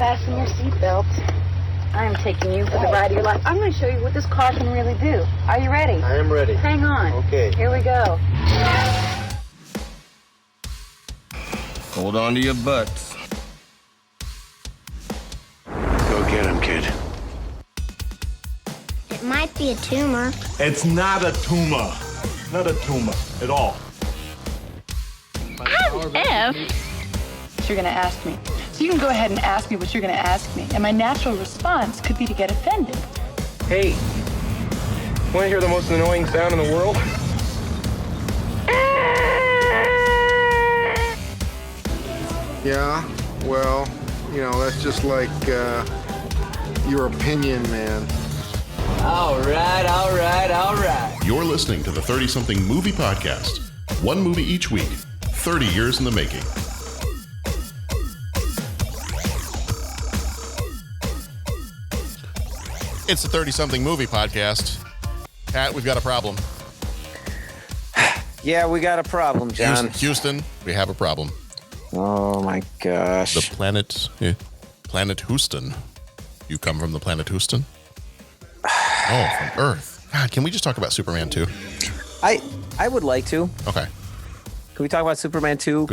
fasten your seatbelt. I am taking you for the ride of your life. I'm going to show you what this car can really do. Are you ready? I am ready. Hang on. Okay. Here we go. Hold on to your butts. Go get him, kid. It might be a tumor. It's not a tumor. Not a tumor at all. F? What you're gonna ask me. So you can go ahead and ask me what you're gonna ask me, and my natural response could be to get offended. Hey, want to hear the most annoying sound in the world? Yeah, well, that's just like your opinion, man. All right. You're listening to the 30-something movie podcast. One movie each week, 30 years in the making. It's the 30-something movie podcast. Pat, we've got a problem. Yeah, we got a problem, John. Houston, we have a problem. Oh my gosh. The planet Houston. You come from the planet Houston? Oh, from Earth. God, can we just talk about Superman 2? I would like to. Okay. Can we talk about Superman 2?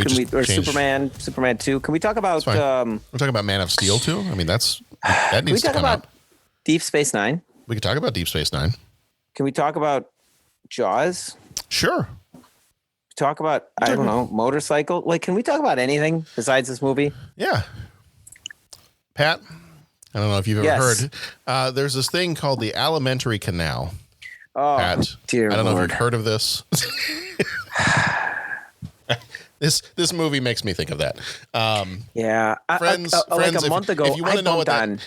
Superman 2? Can we talk about We're talking about Man of Steel 2? I mean, that needs to come out. Deep Space Nine? We could talk about Deep Space Nine. Can we talk about Jaws? Sure. Talk about, I don't know, motorcycle? Like, can we talk about anything besides this movie? Yeah. Pat, I don't know if you've ever heard. There's this thing called the alimentary canal. Oh, Pat, dear I don't know Lord. if you've heard of this. This movie makes me think of that. Yeah, friends, like a month ago, if you want to know what that,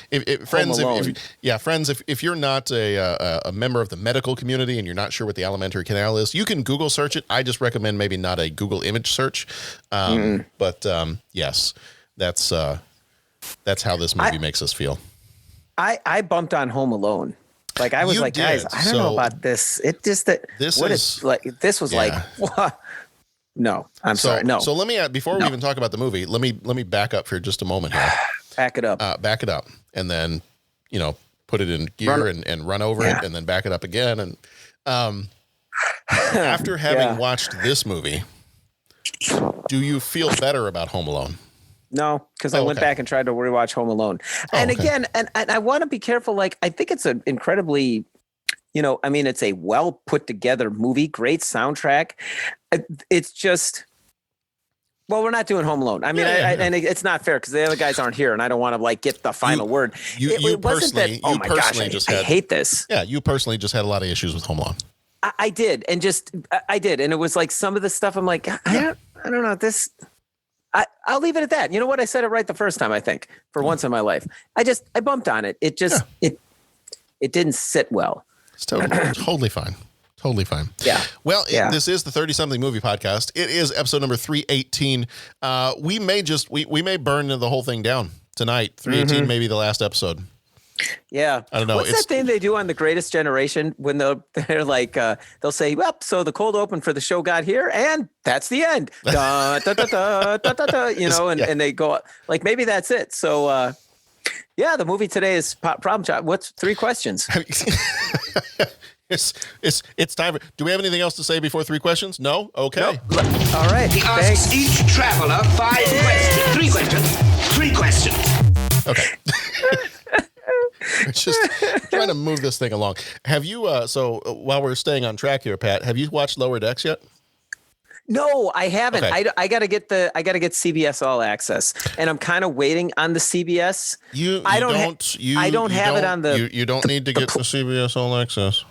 friends, if you're not a member of the medical community and you're not sure what the alimentary canal is, you can Google search it. I just recommend maybe not a Google image search, but yes, that's how this movie makes us feel. I bumped on Home Alone. Like I was like, guys, I don't know about this. It just this was like what? No, I'm sorry. No. So let me before we even talk about the movie, let me back up for just a moment here. Back it up. Back it up, and then put it in gear and run over it, and then back it up again. And after having watched this movie, do you feel better about Home Alone? No, because I went back and tried to rewatch Home Alone, again, and I want to be careful. Like I think it's an incredibly. It's a well put together movie, great soundtrack. It's just, well, we're not doing Home Alone. I mean, and it's not fair because the other guys aren't here, and I don't want to get the final word. You personally I hate this. Yeah, you personally just had a lot of issues with Home Alone. I did, and it was like some of the stuff. I'm like, I don't know this. I'll leave it at that. You know what? I said it right the first time. I think for once in my life, I bumped on it. It just it didn't sit well. It's totally fine. Totally fine. Yeah. Well, this is the 30-something movie podcast. It is episode number 318. We may burn the whole thing down tonight. 318, maybe the last episode. Yeah. I don't know. What's that thing they do on The Greatest Generation when they're like, they'll say, well, so the cold open for the show got here and that's the end. Da, da, da, da, da, da, da, and they go like, maybe that's it. So, the movie today is Problem Child. What's 3 questions? It's time. Do we have anything else to say before 3 questions? No? Okay. Nope. All right. He asks each traveler 5 questions. 3 questions. 3 questions. Okay. It's just trying to move this thing along. Have you, so while we're staying on track here, Pat, have you watched Lower Decks yet? No, I haven't. Okay. I gotta get CBS All Access, and I'm kind of waiting on the CBS. I don't have it on the. You don't need to get the CBS All Access.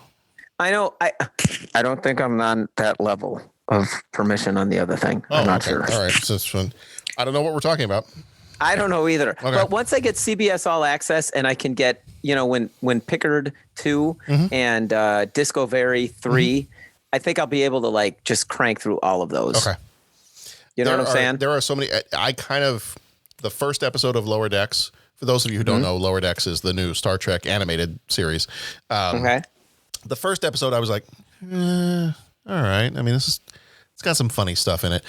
I know. I don't think I'm on that level of permission on the other thing. I'm not sure. All right, so it's fun. I don't know what we're talking about. I don't know either. Okay. But once I get CBS All Access and I can get, when Pickard 2 and Discovery 3, I think I'll be able to just crank through all of those. Okay. You know what I'm saying? There are so many. The first episode of Lower Decks, for those of you who don't know, Lower Decks is the new Star Trek animated series. Okay. The first episode, I was like, all right. I mean, it's got some funny stuff in it.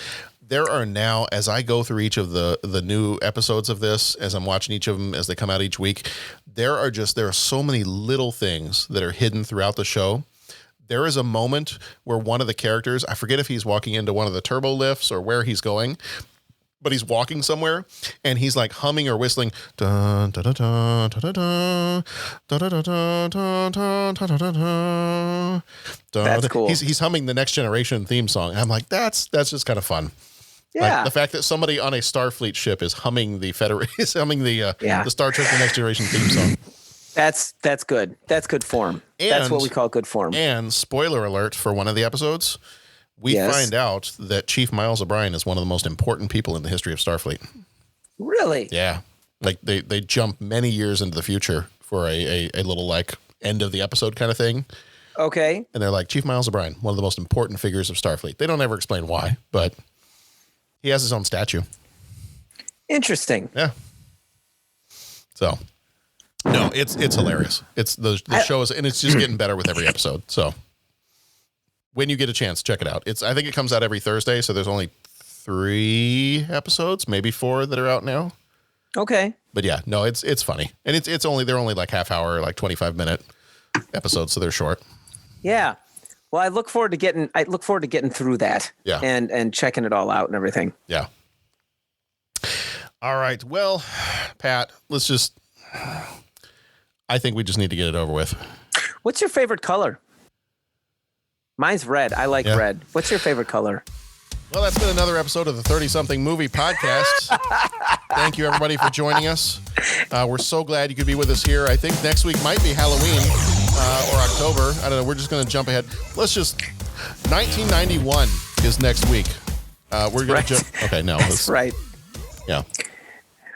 there are now, as I go through each of the new episodes of this, as I'm watching each of them as they come out each week, there are so many little things that are hidden throughout the show. There is a moment where one of the characters, I forget if he's walking into one of the turbo lifts or where he's going, but he's walking somewhere and he's like humming or whistling. Dun, dun, dun, dun, dun, dun, dun, dun, dun, dun, dun, dun, dun, dun. That's cool. He's humming the Next Generation theme song. And I'm like, that's just kind of fun. Yeah. Like the fact that somebody on a Starfleet ship is humming the the Star Trek The Next Generation theme song. That's good. That's good form. That's what we call good form. And spoiler alert for one of the episodes, we find out that Chief Miles O'Brien is one of the most important people in the history of Starfleet. Really? Yeah. Like they jump many years into the future for a little like end of the episode kind of thing. Okay. And they're like, Chief Miles O'Brien, one of the most important figures of Starfleet. They don't ever explain why, but he has his own statue. Interesting. Yeah. So, no, it's hilarious. It's the show is, and it's just getting better with every episode. So, when you get a chance, check it out. I think it comes out every Thursday, so there's only 3 episodes, maybe 4 that are out now. Okay. But yeah, no, it's funny, and they're only like half hour, like 25-minute episodes, so they're short. Yeah. Well, I look forward to getting through that. Yeah. And checking it all out and everything. Yeah. All right. Well, Pat, I think we just need to get it over with. What's your favorite color? Mine's red. I like red. What's your favorite color? Well, that's been another episode of the 30-something movie podcast. Thank you, everybody, for joining us. We're so glad you could be with us here. I think next week might be Halloween or October. I don't know. We're just going to jump ahead. 1991 is next week. We're going to jump. Okay, no. That's right. Yeah.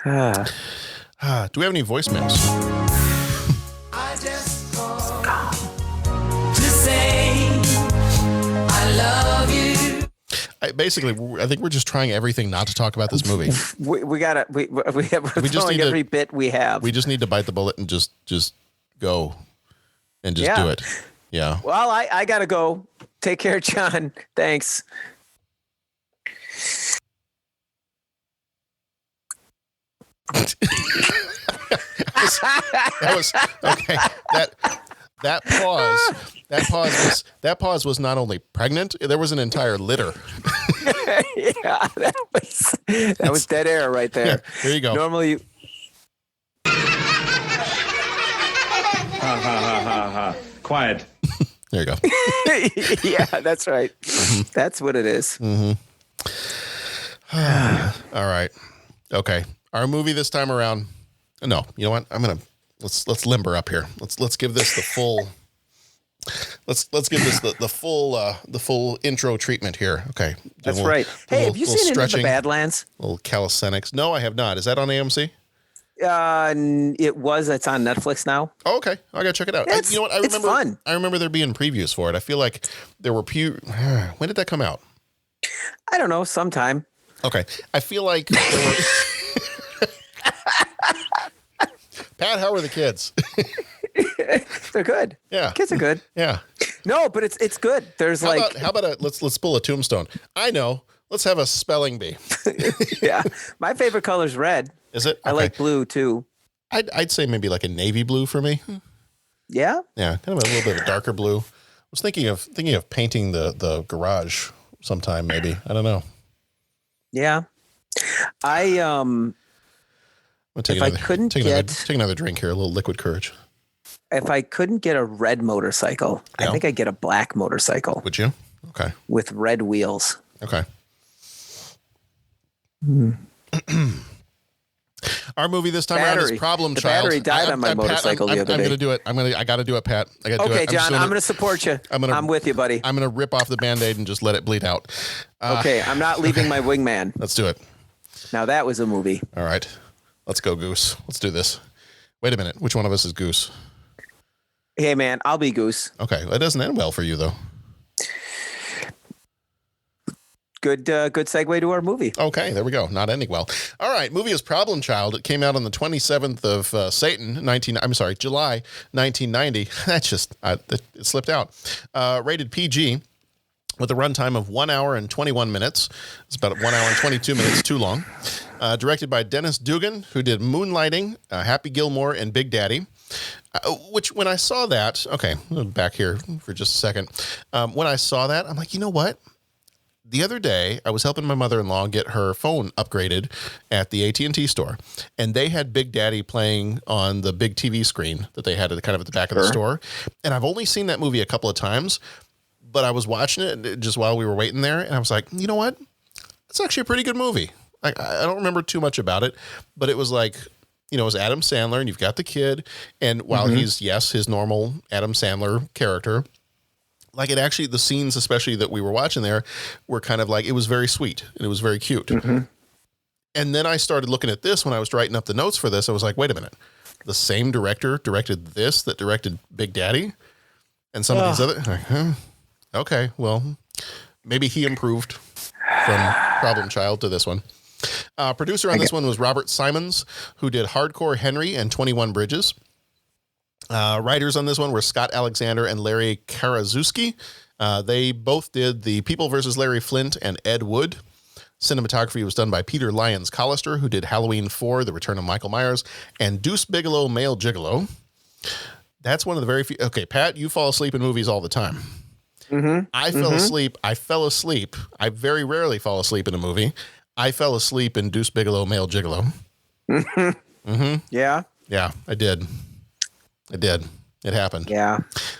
Do we have any voicemails? I just called to say I love you. I think we're just trying everything not to talk about this movie. We gotta. We just need every bit we have. We just need to bite the bullet and just go and just do it. Yeah. Well, I gotta go. Take care, John. Thanks. That was okay. That pause was not only pregnant, there was an entire litter. Yeah, that was dead air right there. Yeah, there you go. Normally Quiet. There you go. Yeah, that's right. Mm-hmm. That's what it is. Mm-hmm. All right. Okay. Our movie this time around. No, you know what? Let's limber up here. Let's give this the full. Let's give this the full intro treatment here. Okay. That's right. Hey, have you seen Into the Badlands? A little calisthenics. No, I have not. Is that on AMC? It was. It's on Netflix now. Oh, okay. I gotta check it out. You know what? It's fun. I remember there being previews for it. I feel like there were when did that come out? I don't know. Sometime. Okay. I feel like there were. Pat, how are the kids? They're good. Yeah. Kids are good. Yeah. No, but it's good. There's how about let's pull a tombstone. I know. Let's have a spelling bee. Yeah. My favorite color is red. Is it? I like blue too. I'd say maybe like a navy blue for me. Yeah. Yeah. Kind of a little bit of a darker blue. I was thinking of painting the garage sometime, maybe. I don't know. Yeah. Take another drink here, a little liquid courage. If I couldn't get a red motorcycle, I think I'd get a black motorcycle. Would you? Okay. With red wheels. Okay. Our movie this time around is Problem Child. The battery died on my motorcycle the other day. I'm going to do it. I got to do it, Pat. I got to do it. Okay, John, I'm going to support you. I'm with you, buddy. I'm going to rip off the Band-Aid and just let it bleed out. Okay, I'm not leaving my wingman. Let's do it. Now that was a movie. All right. Let's go, Goose. Let's do this. Wait a minute. Which one of us is Goose? Hey, man, I'll be Goose. Okay. That doesn't end well for you, though. Good segue to our movie. Okay, there we go. Not ending well. All right, movie is Problem Child. It came out on the 27th of July 1990. That's just it slipped out. Rated PG. with a runtime of 1 hour and 21 minutes. It's about 1 hour and 22 minutes too long. Directed by Dennis Dugan, who did Moonlighting, Happy Gilmore, and Big Daddy. Which, when I saw that, okay, back here for just a second. When I saw that, I'm like, you know what? The other day, I was helping my mother-in-law get her phone upgraded at the AT&T store, and they had Big Daddy playing on the big TV screen that they had at the back of the store. And I've only seen that movie a couple of times, but I was watching it just while we were waiting there, and I was like, you know what? It's actually a pretty good movie. I don't remember too much about it, but it was like, it was Adam Sandler, and you've got the kid, and while he's, his normal Adam Sandler character, like it actually, the scenes, especially that we were watching there, were kind of like, it was very sweet and it was very cute. And then I started looking at this when I was writing up the notes for this. I was like, wait a minute. The same director directed this that directed Big Daddy and some of these other. Okay, well, maybe he improved from Problem Child to this one. Producer on this one was Robert Simons, who did Hardcore Henry and 21 Bridges. Writers on this one were Scott Alexander and Larry Karaszewski. They both did The People vs. Larry Flint and Ed Wood. Cinematography was done by Peter Lyons Collister, who did Halloween 4, The Return of Michael Myers, and Deuce Bigalow, Male Gigolo. That's one of the very few. Okay, Pat, you fall asleep in movies all the time. I fell asleep. I very rarely fall asleep in a movie. I fell asleep in Deuce Bigalow, Male Gigolo. Yeah. Yeah, I did. It happened. Yeah.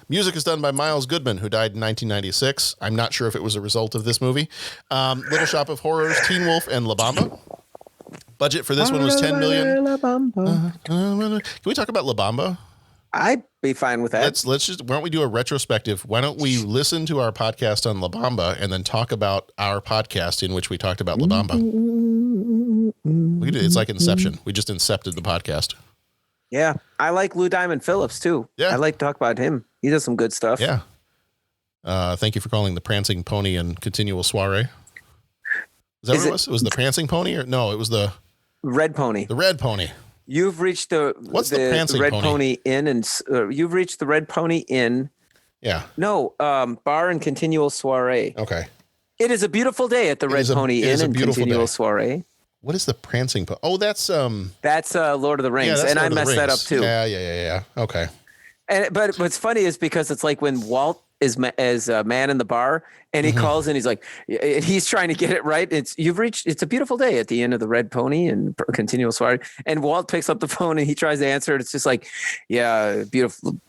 Music is done by Miles Goodman, who died in 1996. I'm not sure if it was a result of this movie. Little Shop of Horrors, Teen Wolf, and La Bamba. Budget for this one was $10 million. Can we talk about La Bamba? I'd be fine with that. Let's just, why don't we do a retrospective? Why don't we listen to our podcast on La Bamba and then talk about our podcast in which we talked about La Bamba? We could do, it's like Inception. We just incepted the podcast. Yeah, I like Lou Diamond Phillips too. Yeah, I like to talk about him. He does some good stuff. Yeah. Thank you for calling the Prancing Pony and Continual Soiree. Is that what it was? It was the Prancing Pony, or no? It was the Red Pony. The Red Pony. You've reached the Prancing Red Pony? Pony Inn, and you've reached the Red Pony Inn. Yeah. No, Bar and Continual Soiree. Okay. It is a beautiful day at the Red Pony Inn and Continual Soiree. What is the Prancing Pony? Oh, that's Lord of the Rings, yeah, and I Lord of the messed that up Rings. too. Yeah. Okay. But what's funny is because it's like when Walt is a man in the bar, and he calls and he's like, he's trying to get it right. It's a beautiful day at the end of the Red Pony and Continual Soiree. And Walt picks up the phone and he tries to answer it. It's just like, yeah, beautiful,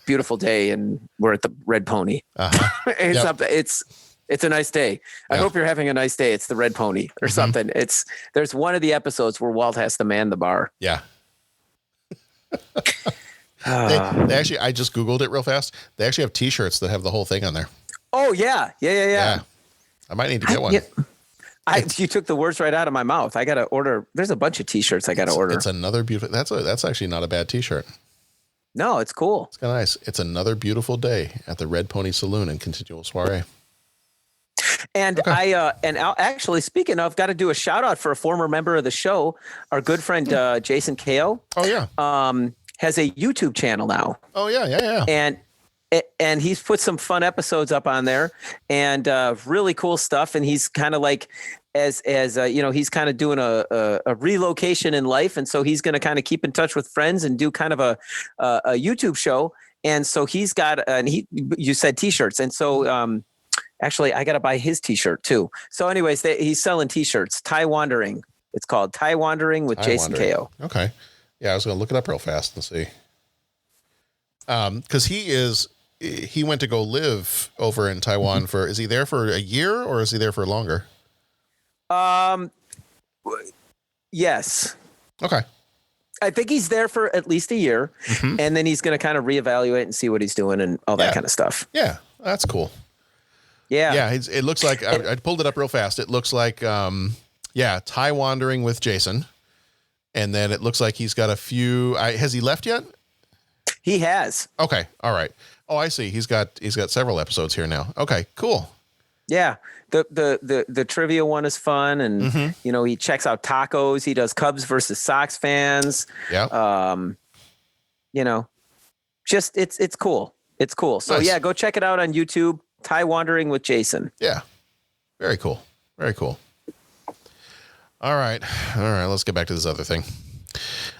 beautiful day, and we're at the Red Pony. It's a nice day. I hope you're having a nice day. It's the Red Pony or something. There's one of the episodes where Walt has to man the bar. Yeah. They actually, I just Googled it real fast. They actually have T-shirts that have the whole thing on there. Oh yeah. I might need to get one. You took the words right out of my mouth. I got to order. There's a bunch of T-shirts I got to order. It's another beautiful. That's actually not a bad T-shirt. No, it's cool. It's kind of nice. It's another beautiful day at the Red Pony Saloon and Continual Soiree. And actually, speaking of, got to do a shout out for a former member of the show, our good friend Jason Ko. Oh yeah. Has a YouTube channel now. Oh yeah. And he's put some fun episodes up on there, and really cool stuff. And he's kind of like, as he's kind of doing a relocation in life, and so he's going to kind of keep in touch with friends and do kind of a YouTube show. And so he's got, you said T-shirts, and so actually I got to buy his T-shirt too. So anyways, he's selling T-shirts. Thai Wandering. It's called Thai Wandering with Jason Ko. Okay. Yeah, I was going to look it up real fast and see. Because he went to go live over in Taiwan is he there for a year or is he there for longer? Yes. Okay. I think he's there for at least a year, and then he's going to kind of reevaluate and see what he's doing and all that kind of stuff. Yeah, that's cool. Yeah. It looks like I pulled it up real fast. It looks like Thai Wandering with Jason. And then it looks like he's got a few. Has he left yet? He has. Okay. All right. Oh, I see. He's got several episodes here now. Okay. Cool. Yeah. The trivia one is fun, and he checks out tacos. He does Cubs versus Sox fans. Yeah. Just it's cool. It's cool. So nice. Yeah, go check it out on YouTube. Thai Wandering with Jason. Yeah. Very cool. Very cool. All right. Let's get back to this other thing.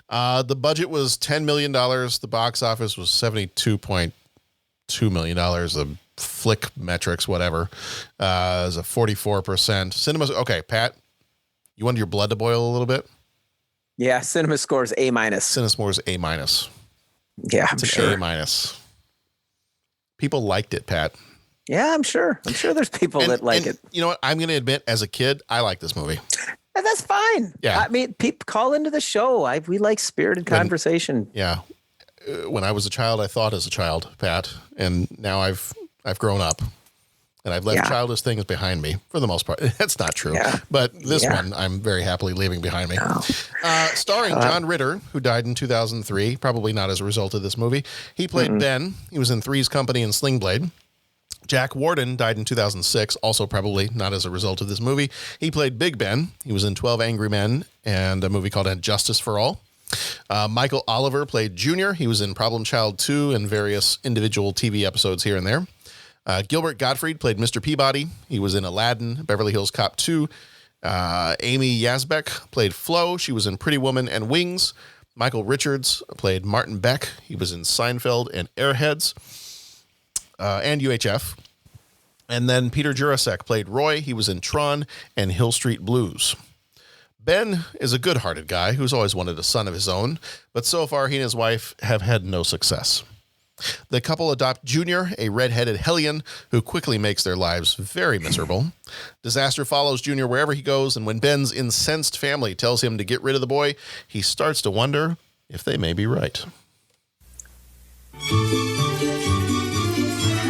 The budget was $10 million. The box office was $72.2 million. The flick metrics, whatever, is a 44%. Cinema. Okay, Pat, you wanted your blood to boil a little bit? Yeah, Cinema scores A-. Cinema scores A-. Yeah, it's an A-. People liked it, Pat. Yeah, I'm sure. I'm sure there's people that like it. You know what? I'm going to admit, as a kid, I like this movie. And that's fine. Yeah. I mean, people call into the show. We like spirited conversation. Yeah. When I was a child, I thought as a child, Pat, and now I've grown up. And I've left childish things behind me for the most part. That's not true. Yeah. But this one, I'm very happily leaving behind me. Oh. Starring John Ritter, who died in 2003, probably not as a result of this movie. He played Ben. He was in Three's Company and Sling Blade. Jack Warden died in 2006, also probably not as a result of this movie. He played Big Ben. He was in 12 Angry Men and a movie called Justice for All. Michael Oliver played Junior. He was in Problem Child 2 and various individual TV episodes here and there. Gilbert Gottfried played Mr. Peabody. He was in Aladdin, Beverly Hills Cop 2. Amy Yasbeck played Flo. She was in Pretty Woman and Wings. Michael Richards played Martin Beck. He was in Seinfeld and Airheads and UHF. And then Peter Jurasek played Roy. He was in Tron and Hill Street Blues. Ben is a good-hearted guy who's always wanted a son of his own, but so far he and his wife have had no success. The couple adopt Junior, a red-headed hellion who quickly makes their lives very miserable. Disaster follows Junior wherever he goes, and when Ben's incensed family tells him to get rid of the boy, he starts to wonder if they may be right.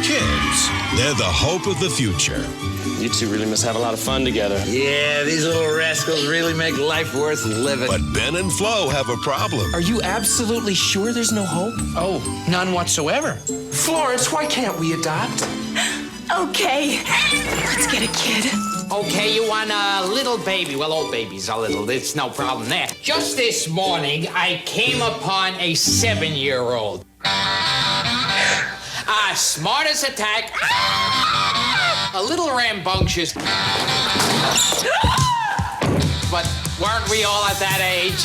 Kids, they're the hope of the future. You two really must have a lot of fun together. Yeah, these little rascals really make life worth living. But Ben and Flo have a problem. Are you absolutely sure there's no hope? Oh, none whatsoever. Florence, why can't we adopt? Okay, let's get a kid. Okay, you want a little baby. Well, old babies are little. It's no problem there. Just this morning, I came upon a 7-year-old. Smart as a tack. A little rambunctious. But weren't we all at that age?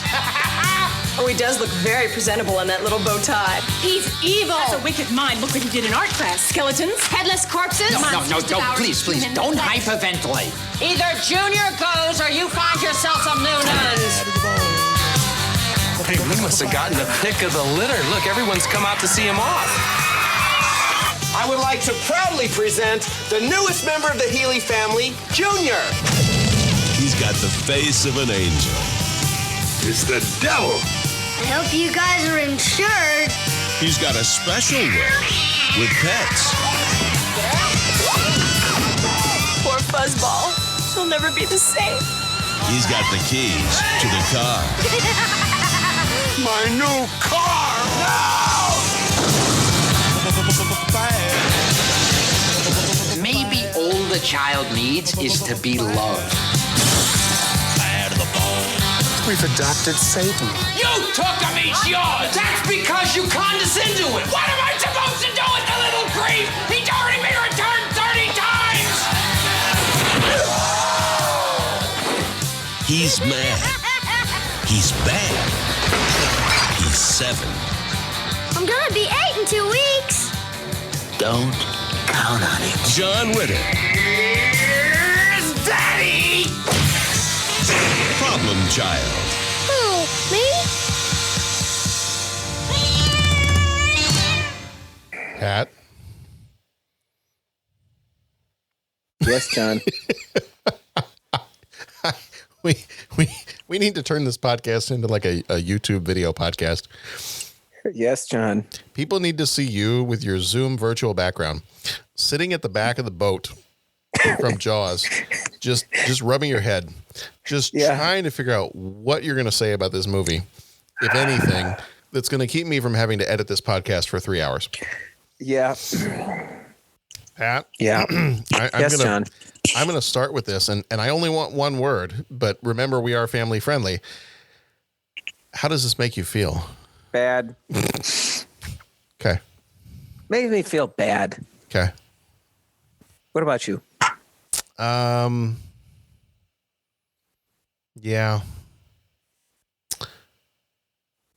Oh, he does look very presentable in that little bow tie. He's evil. That's a wicked mind. Look what he did in art class. Skeletons, headless corpses. No, please, don't hyperventilate. Either Junior goes or you find yourself some new nuns. Hey, we must have gotten the pick of the litter. Look, everyone's come out to see him off. I would like to proudly present the newest member of the Healy family, Junior. He's got the face of an angel. It's the devil. I hope you guys are insured. He's got a special way with pets. poor Fuzzball. She'll never be the same. He's got the keys to the car. My new car! No! Maybe all the child needs is to be loved. Bad of the bone. We've adopted Satan. You took him, he's yours! That's because you condescend to him! What am I supposed to do with the little creep? He's already been returned 30 times! He's mad. He's bad. He's 7. I'm gonna be 8 in 2 weeks. Don't count on it. John Ritter. Here's Daddy! Problem child. Who, me? Pat? Yes, John. We need to turn this podcast into like a YouTube video podcast. Yes, John. People need to see you with your Zoom virtual background, sitting at the back of the boat from Jaws, just rubbing your head, just trying to figure out what you're going to say about this movie, if anything, that's going to keep me from having to edit this podcast for 3 hours. Yeah. Pat? Yeah. John. I'm going to start with this, and I only want one word, but remember, we are family friendly. How does this make you feel? Bad. Okay. Makes me feel bad. Okay. What about you? Yeah.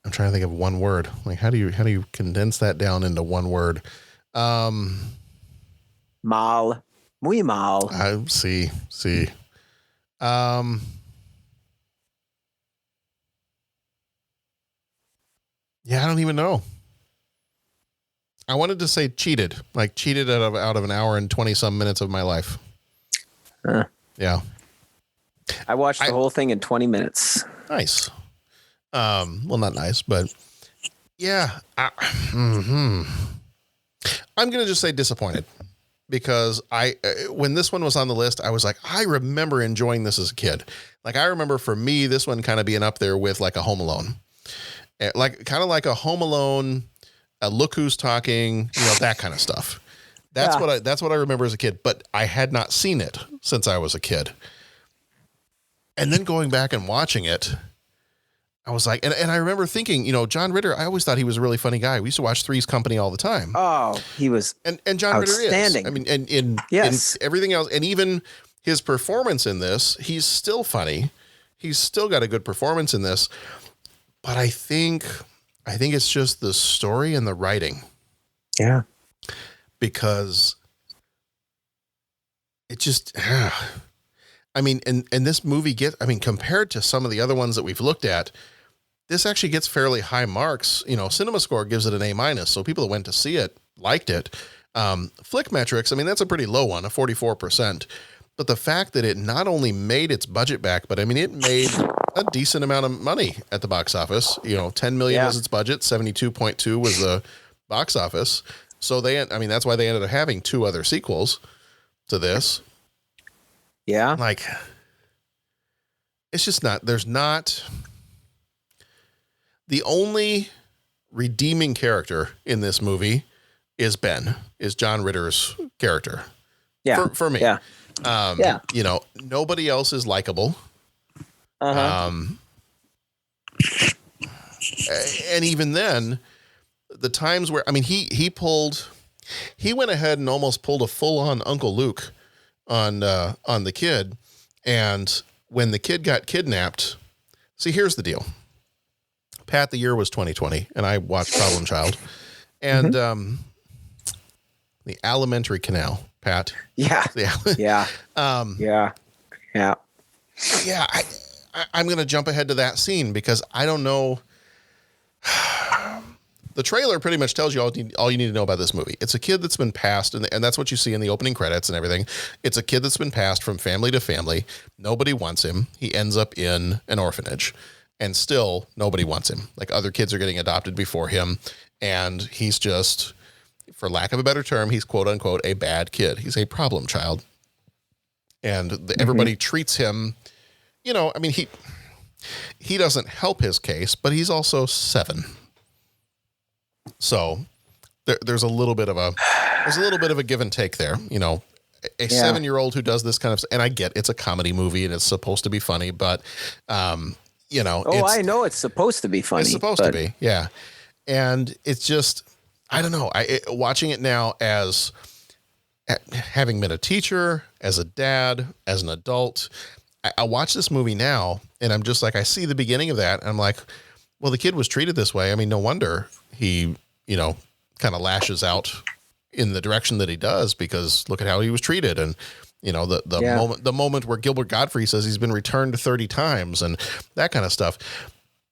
I'm trying to think of one word. Like, how do you condense that down into one word? Mal. Muy mal. I see. Yeah, I don't even know. I wanted to say cheated, like cheated out of an hour and 20 some minutes of my life. Yeah. I watched the whole thing in 20 minutes. Nice. Well, not nice, but yeah. I'm going to just say disappointed because when this one was on the list, I was like, I remember enjoying this as a kid. Like, I remember for me, this one kind of being up there with like a Home Alone, kind of like a Home Alone, a Look Who's Talking, that kind of stuff. That's what I remember as a kid, but I had not seen it since I was a kid. And then going back and watching it, I was like, and I remember thinking, John Ritter, I always thought he was a really funny guy. We used to watch Three's Company all the time. Oh, he was and John Ritter is. I mean, and in everything else, and even his performance in this, he's still funny. He's still got a good performance in this. But I think it's just the story and the writing. Yeah. Because it just, I mean, and this movie compared to some of the other ones that we've looked at, this actually gets fairly high marks. Cinema Score gives it an A-. So people that went to see it liked it. Flick Metrics, I mean, that's a pretty low one, a 44%. But the fact that it not only made its budget back, but I mean, it made a decent amount of money at the box office. $10 million was its budget. 72.2 was the box office. So that's why they ended up having 2 other sequels to this. Yeah. Like, it's just there's not the only redeeming character in this movie is John Ritter's character. Yeah. For me. Yeah. Nobody else is likable. And even then, the times where, I mean, he went ahead and almost pulled a full-on Uncle Luke on the kid. And when the kid got kidnapped, see, here's the deal. Pat, the year was 2020, and I watched Problem Child. And the alimentary canal, Pat. Yeah. Yeah. Yeah. I'm going to jump ahead to that scene because I don't know. The trailer pretty much tells you all you need to know about this movie. It's a kid that's been passed, and that's what you see in the opening credits and everything. It's a kid that's been passed from family to family. Nobody wants him. He ends up in an orphanage, and still nobody wants him. Like, other kids are getting adopted before him, and he's just, for lack of a better term, he's quote unquote a bad kid. He's a problem child, and everybody treats him. I mean, he doesn't help his case, but he's also 7. So there's a little bit of a give and take there. A 7-year-old who does this kind of, and I get it's a comedy movie and it's supposed to be funny, but I know it's supposed to be funny. It's supposed to be, yeah. And it's just, I don't know. Watching it now as having been a teacher, as a dad, as an adult, I watch this movie now and I'm just like, I see the beginning of that. And I'm like, well, the kid was treated this way. I mean, no wonder he, kind of lashes out in the direction that he does because look at how he was treated. And, the moment where Gilbert Gottfried says he's been returned 30 times and that kind of stuff.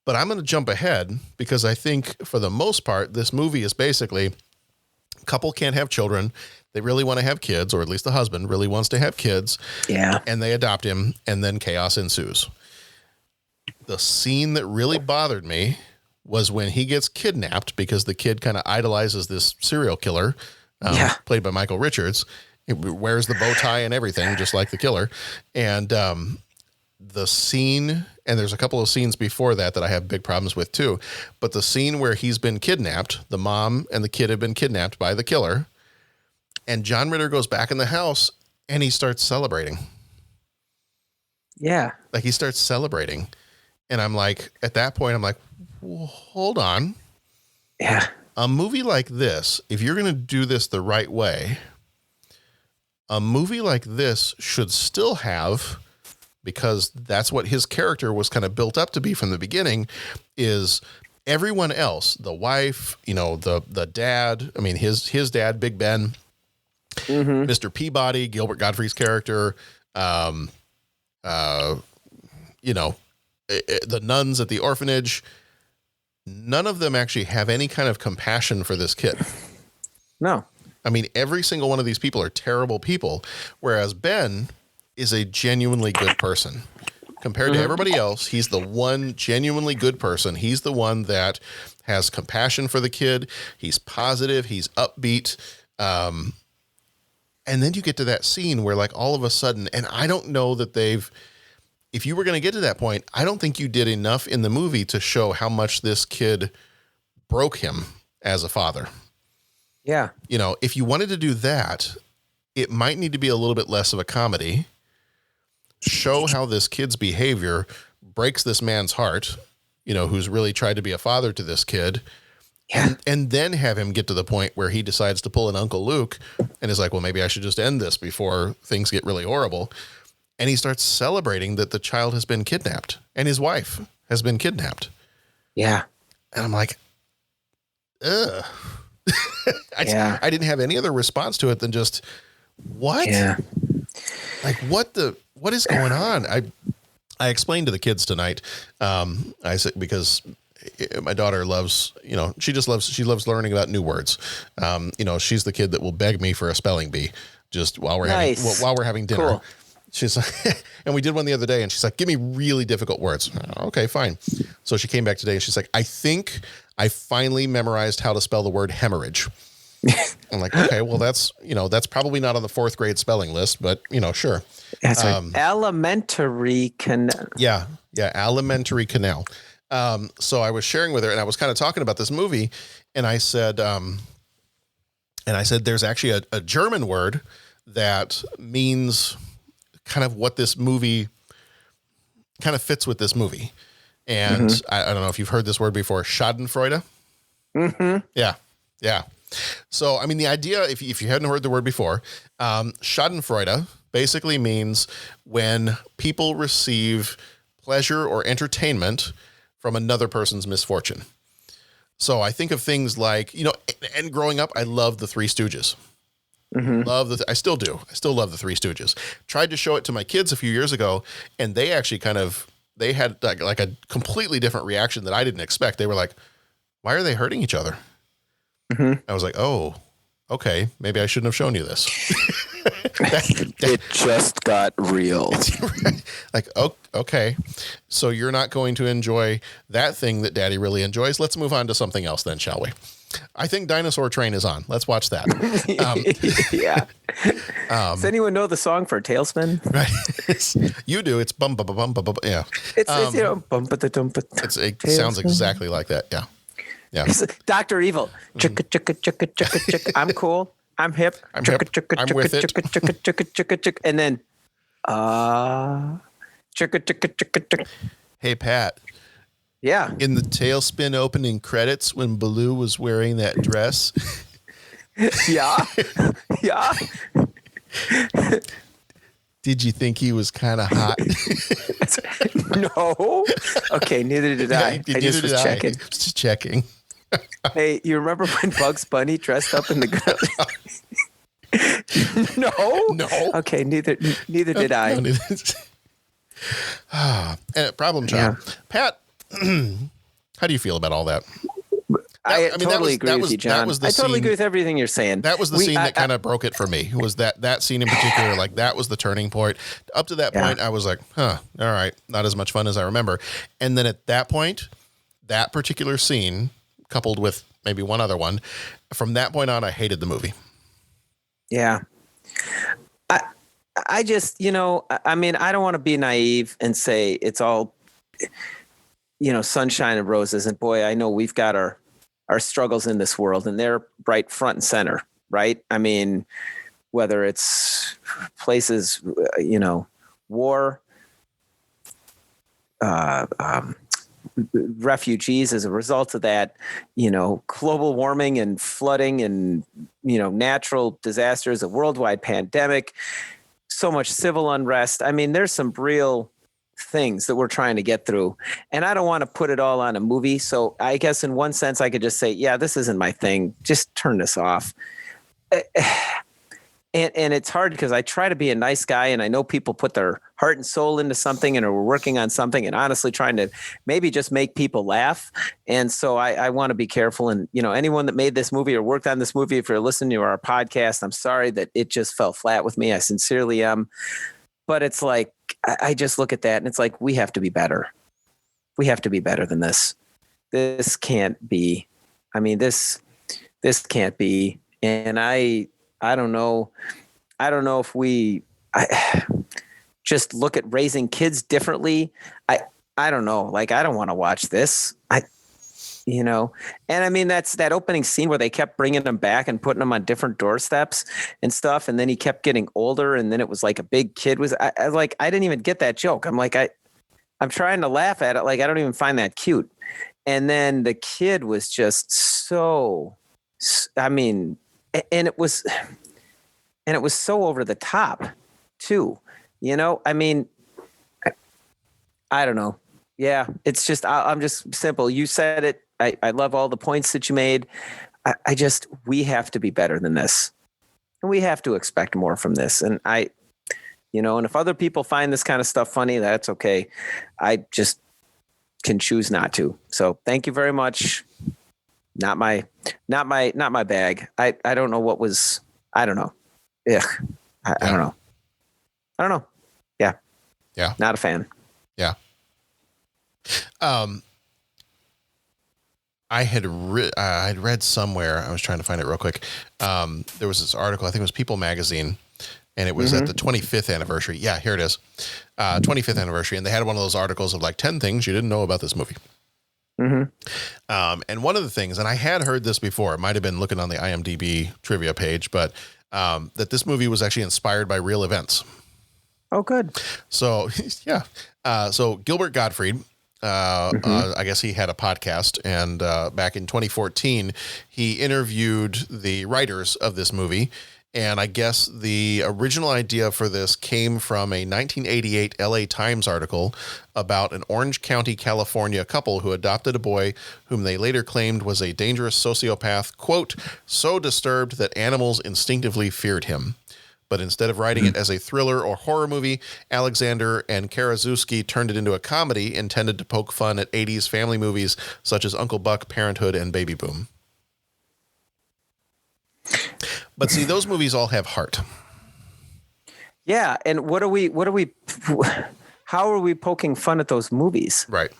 But I'm going to jump ahead because I think for the most part, this movie is basically a couple can't have children. They really want to have kids, or at least the husband really wants to have kids. Yeah. And they adopt him, and then chaos ensues. The scene that really bothered me was when he gets kidnapped because the kid kind of idolizes this serial killer, played by Michael Richards. He wears the bow tie and everything, just like the killer. And the scene, and there's a couple of scenes before that I have big problems with too, but the scene where he's been kidnapped, the mom and the kid have been kidnapped by the killer, and John Ritter goes back in the house and he starts celebrating. Yeah. Like, he starts celebrating. And I'm like, at that point, I'm like, well, hold on. Yeah. A movie like this, if you're going to do this the right way, a movie like this should still have, because that's what his character was kind of built up to be from the beginning, is everyone else, the wife, the dad, I mean, his dad, Big Ben, Mr. Peabody, Gilbert Gottfried's character, the nuns at the orphanage, none of them actually have any kind of compassion for this kid. No. I mean, every single one of these people are terrible people, whereas Ben is a genuinely good person. Compared to everybody else, he's the one genuinely good person. He's the one that has compassion for the kid. He's positive. He's upbeat. And then you get to that scene where, like, all of a sudden, and I don't know that if you were going to get to that point, I don't think you did enough in the movie to show how much this kid broke him as a father. Yeah. If you wanted to do that, it might need to be a little bit less of a comedy. Show how this kid's behavior breaks this man's heart, who's really tried to be a father to this kid. Yeah. And then have him get to the point where he decides to pull an Uncle Luke and is like, well, maybe I should just end this before things get really horrible. And he starts celebrating that the child has been kidnapped and his wife has been kidnapped. Yeah. And I'm like, ugh. I didn't have any other response to it than just, what? Yeah. Like, what is going on? I explained to the kids tonight. I said, because my daughter loves, she loves learning about new words. She's the kid that will beg me for a spelling bee just while we're having dinner. Cool. She's like, and we did one the other day, and she's like, give me really difficult words. Okay, fine. So she came back today and she's like, I think I finally memorized how to spell the word hemorrhage. I'm like, okay, well, that's probably not on the 4th grade spelling list, but sure. That's right. Alimentary canal. Yeah. Alimentary canal. So I was sharing with her, and I was kind of talking about this movie, and I said, there's actually a German word that means kind of what this movie kind of fits with this movie. And I don't know if you've heard this word before, Schadenfreude. Yeah. So, I mean, the idea, if you hadn't heard the word before, Schadenfreude basically means when people receive pleasure or entertainment from another person's misfortune. So I think of things like, and growing up, I loved the Three Stooges. I still do. I still love the Three Stooges. Tried to show it to my kids a few years ago, and they actually they had like a completely different reaction that I didn't expect. They were like, why are they hurting each other? I was like, oh, okay, maybe I shouldn't have shown you this. It just got real. Like, okay, so you're not going to enjoy that thing that Daddy really enjoys. Let's move on to something else then, shall we? I think Dinosaur Train is on. Let's watch that. Yeah. Does anyone know the song for Tailspin? Right. You do. It's bum bum bum bum bum. Yeah. It's bum ba da dum ba. It sounds exactly like that. Yeah. Yeah. Dr. Evil. Chicka chicka chicka chicka chicka. I'm cool. I'm hip. I'm hip. I'm with it. Chicka chicka chicka chicka chicka. And then chicka chicka chicka chicka. Hey Pat. Yeah. In the Tailspin opening credits when Baloo was wearing that dress. Yeah. Yeah. Did you think he was kind of hot? No. Okay, neither did I. I just was checking. Just checking. Hey, you remember when Bugs Bunny dressed up in the girl? No. Okay, neither did I. And problem child. Yeah. Pat, how do you feel about all that? I totally agree with you, John. I totally agree with everything you're saying. That was the scene that kind of broke it for me. Was that scene in particular? Like, that was the turning point. Up to that point, I was like, all right, not as much fun as I remember. And then at that point, that particular scene, coupled with maybe one other one, from that point on, I hated the movie. Yeah. I just, I mean, I don't want to be naive and say it's all, sunshine and roses. And boy, I know we've got our struggles in this world, and they're right front and center, right? I mean, whether it's places, war, refugees as a result of that, global warming and flooding and, natural disasters, a worldwide pandemic, so much civil unrest. I mean, there's some real things that we're trying to get through, and I don't want to put it all on a movie. So I guess in one sense I could just say, yeah, this isn't my thing. Just turn this off. And it's hard because I try to be a nice guy, and I know people put their heart and soul into something and are working on something and honestly trying to maybe just make people laugh. And so I want to be careful. And, anyone that made this movie or worked on this movie, if you're listening to our podcast, I'm sorry that it just fell flat with me. I sincerely am. But it's like, I just look at that and it's like, we have to be better. We have to be better than this. This can't be. I mean, this can't be. And I don't know. I don't know if we just look at raising kids differently. I don't know. Like, I don't want to watch this. And I mean, that's that opening scene where they kept bringing him back and putting him on different doorsteps and stuff. And then he kept getting older. And then it was like a big kid I didn't even get that joke. I'm like, I'm trying to laugh at it. Like, I don't even find that cute. And then the kid was just so, I mean, and it was so over the top too, I mean, I don't know. Yeah. It's just, I'm just simple. You said it. I love all the points that you made. We have to be better than this, and we have to expect more from this. And and if other people find this kind of stuff funny, that's okay. I just can choose not to. So thank you very much. Not my bag. I don't know what was, I don't know. Ugh. I don't know. I don't know. Yeah. Yeah. Not a fan. Yeah. I'd read somewhere, I was trying to find it real quick. There was this article, I think it was People Magazine, and it was at the 25th anniversary. Yeah, here it is. 25th anniversary. And they had one of those articles of like 10 things you didn't know about this movie. And one of the things, and I had heard this before, it might've been looking on the IMDb trivia page, but that this movie was actually inspired by real events. Oh, good. So, yeah. So Gilbert Gottfried, I guess he had a podcast, and back in 2014, he interviewed the writers of this movie. And I guess the original idea for this came from a 1988 LA Times article about an Orange County, California couple who adopted a boy whom they later claimed was a dangerous sociopath, quote, so disturbed that animals instinctively feared him. But instead of writing it as a thriller or horror movie, Alexander and Karaszewski turned it into a comedy intended to poke fun at 80s family movies such as Uncle Buck, Parenthood, and Baby Boom. But see, those movies all have heart. Yeah. And how are we poking fun at those movies? Right.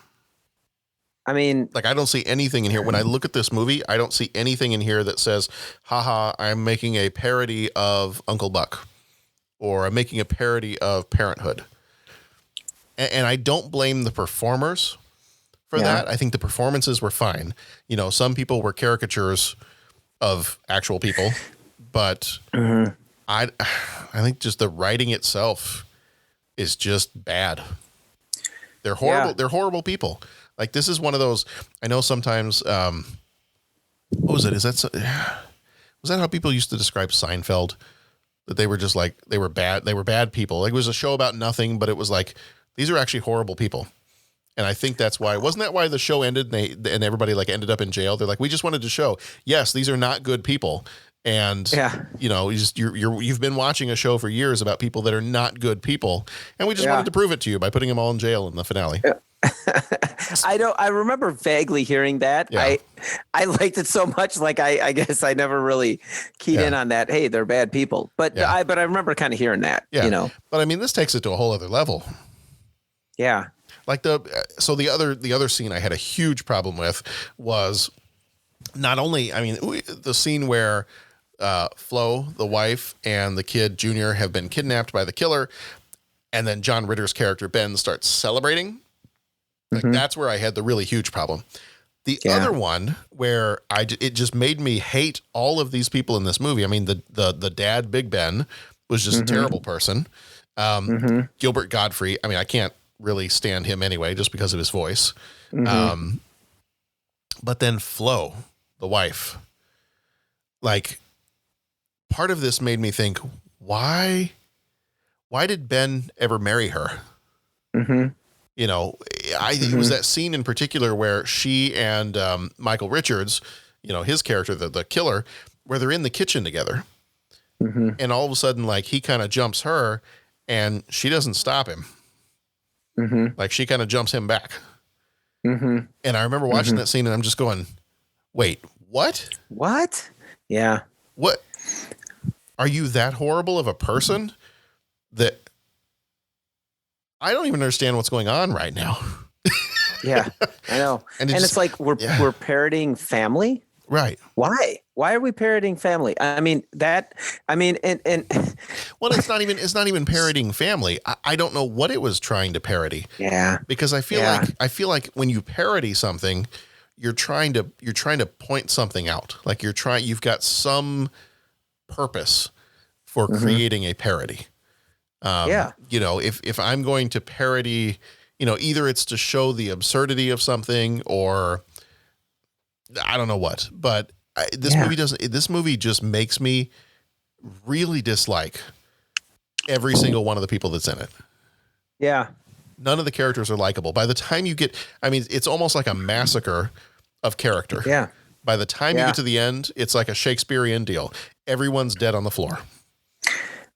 I mean, like, I don't see anything in here. When I look at this movie, I don't see anything in here that says, haha, I'm making a parody of Uncle Buck, or I'm making a parody of Parenthood. And I don't blame the performers for that. I think the performances were fine. Some people were caricatures of actual people, but I think just the writing itself is just bad. They're horrible. Yeah. They're horrible people. Like, this is one of those, I know sometimes, what was it? Was that how people used to describe Seinfeld? That they were just like, they were bad people. Like, it was a show about nothing, but it was like, these are actually horrible people. And I think that's why, wasn't that why the show ended and everybody like ended up in jail? They're like, we just wanted to show, yes, these are not good people. And, you've been watching a show for years about people that are not good people. And we just wanted to prove it to you by putting them all in jail in the finale. Yeah. I remember vaguely hearing that. Yeah. I liked it so much. Like, I guess I never really keyed in on that. Hey, they're bad people. But I remember kind of hearing that, But I mean, this takes it to a whole other level. Yeah. Like the other scene I had a huge problem with was not only, I mean, the scene where Flo, the wife, and the kid Junior have been kidnapped by the killer, and then John Ritter's character Ben starts celebrating. Like, that's where I had the really huge problem. The other one where it just made me hate all of these people in this movie. I mean, the dad, Big Ben, was just a terrible person. Gilbert Gottfried, I mean, I can't really stand him anyway, just because of his voice. Mm-hmm. But then Flo, the wife, like, part of this made me think, why did Ben ever marry her? Mm-hmm. You know, it was that scene in particular where she and Michael Richards, you know, his character, the killer, where they're in the kitchen together. Mm-hmm. And all of a sudden, like, he kind of jumps her and she doesn't stop him. Mm-hmm. Like, she kind of jumps him back. Mm-hmm. And I remember watching that scene and I'm just going, wait, what? What? Yeah. What? Are you that horrible of a person that I don't even understand what's going on right now? Yeah, I know. And it's like we're parodying family. Right. Why? Why are we parodying family? And well, it's not even parodying family. I don't know what it was trying to parody. Yeah. Because I feel like when you parody something, you're trying to point something out. Like you've got some purpose for creating a parody. You know, if I'm going to parody, you know, either it's to show the absurdity of something or I don't know what, but this movie just makes me really dislike every single one of the people that's in it. Yeah. None of the characters are likable. By the time you get, it's almost like a massacre of character. Yeah. By the time you get to the end, it's like a Shakespearean deal. Everyone's dead on the floor.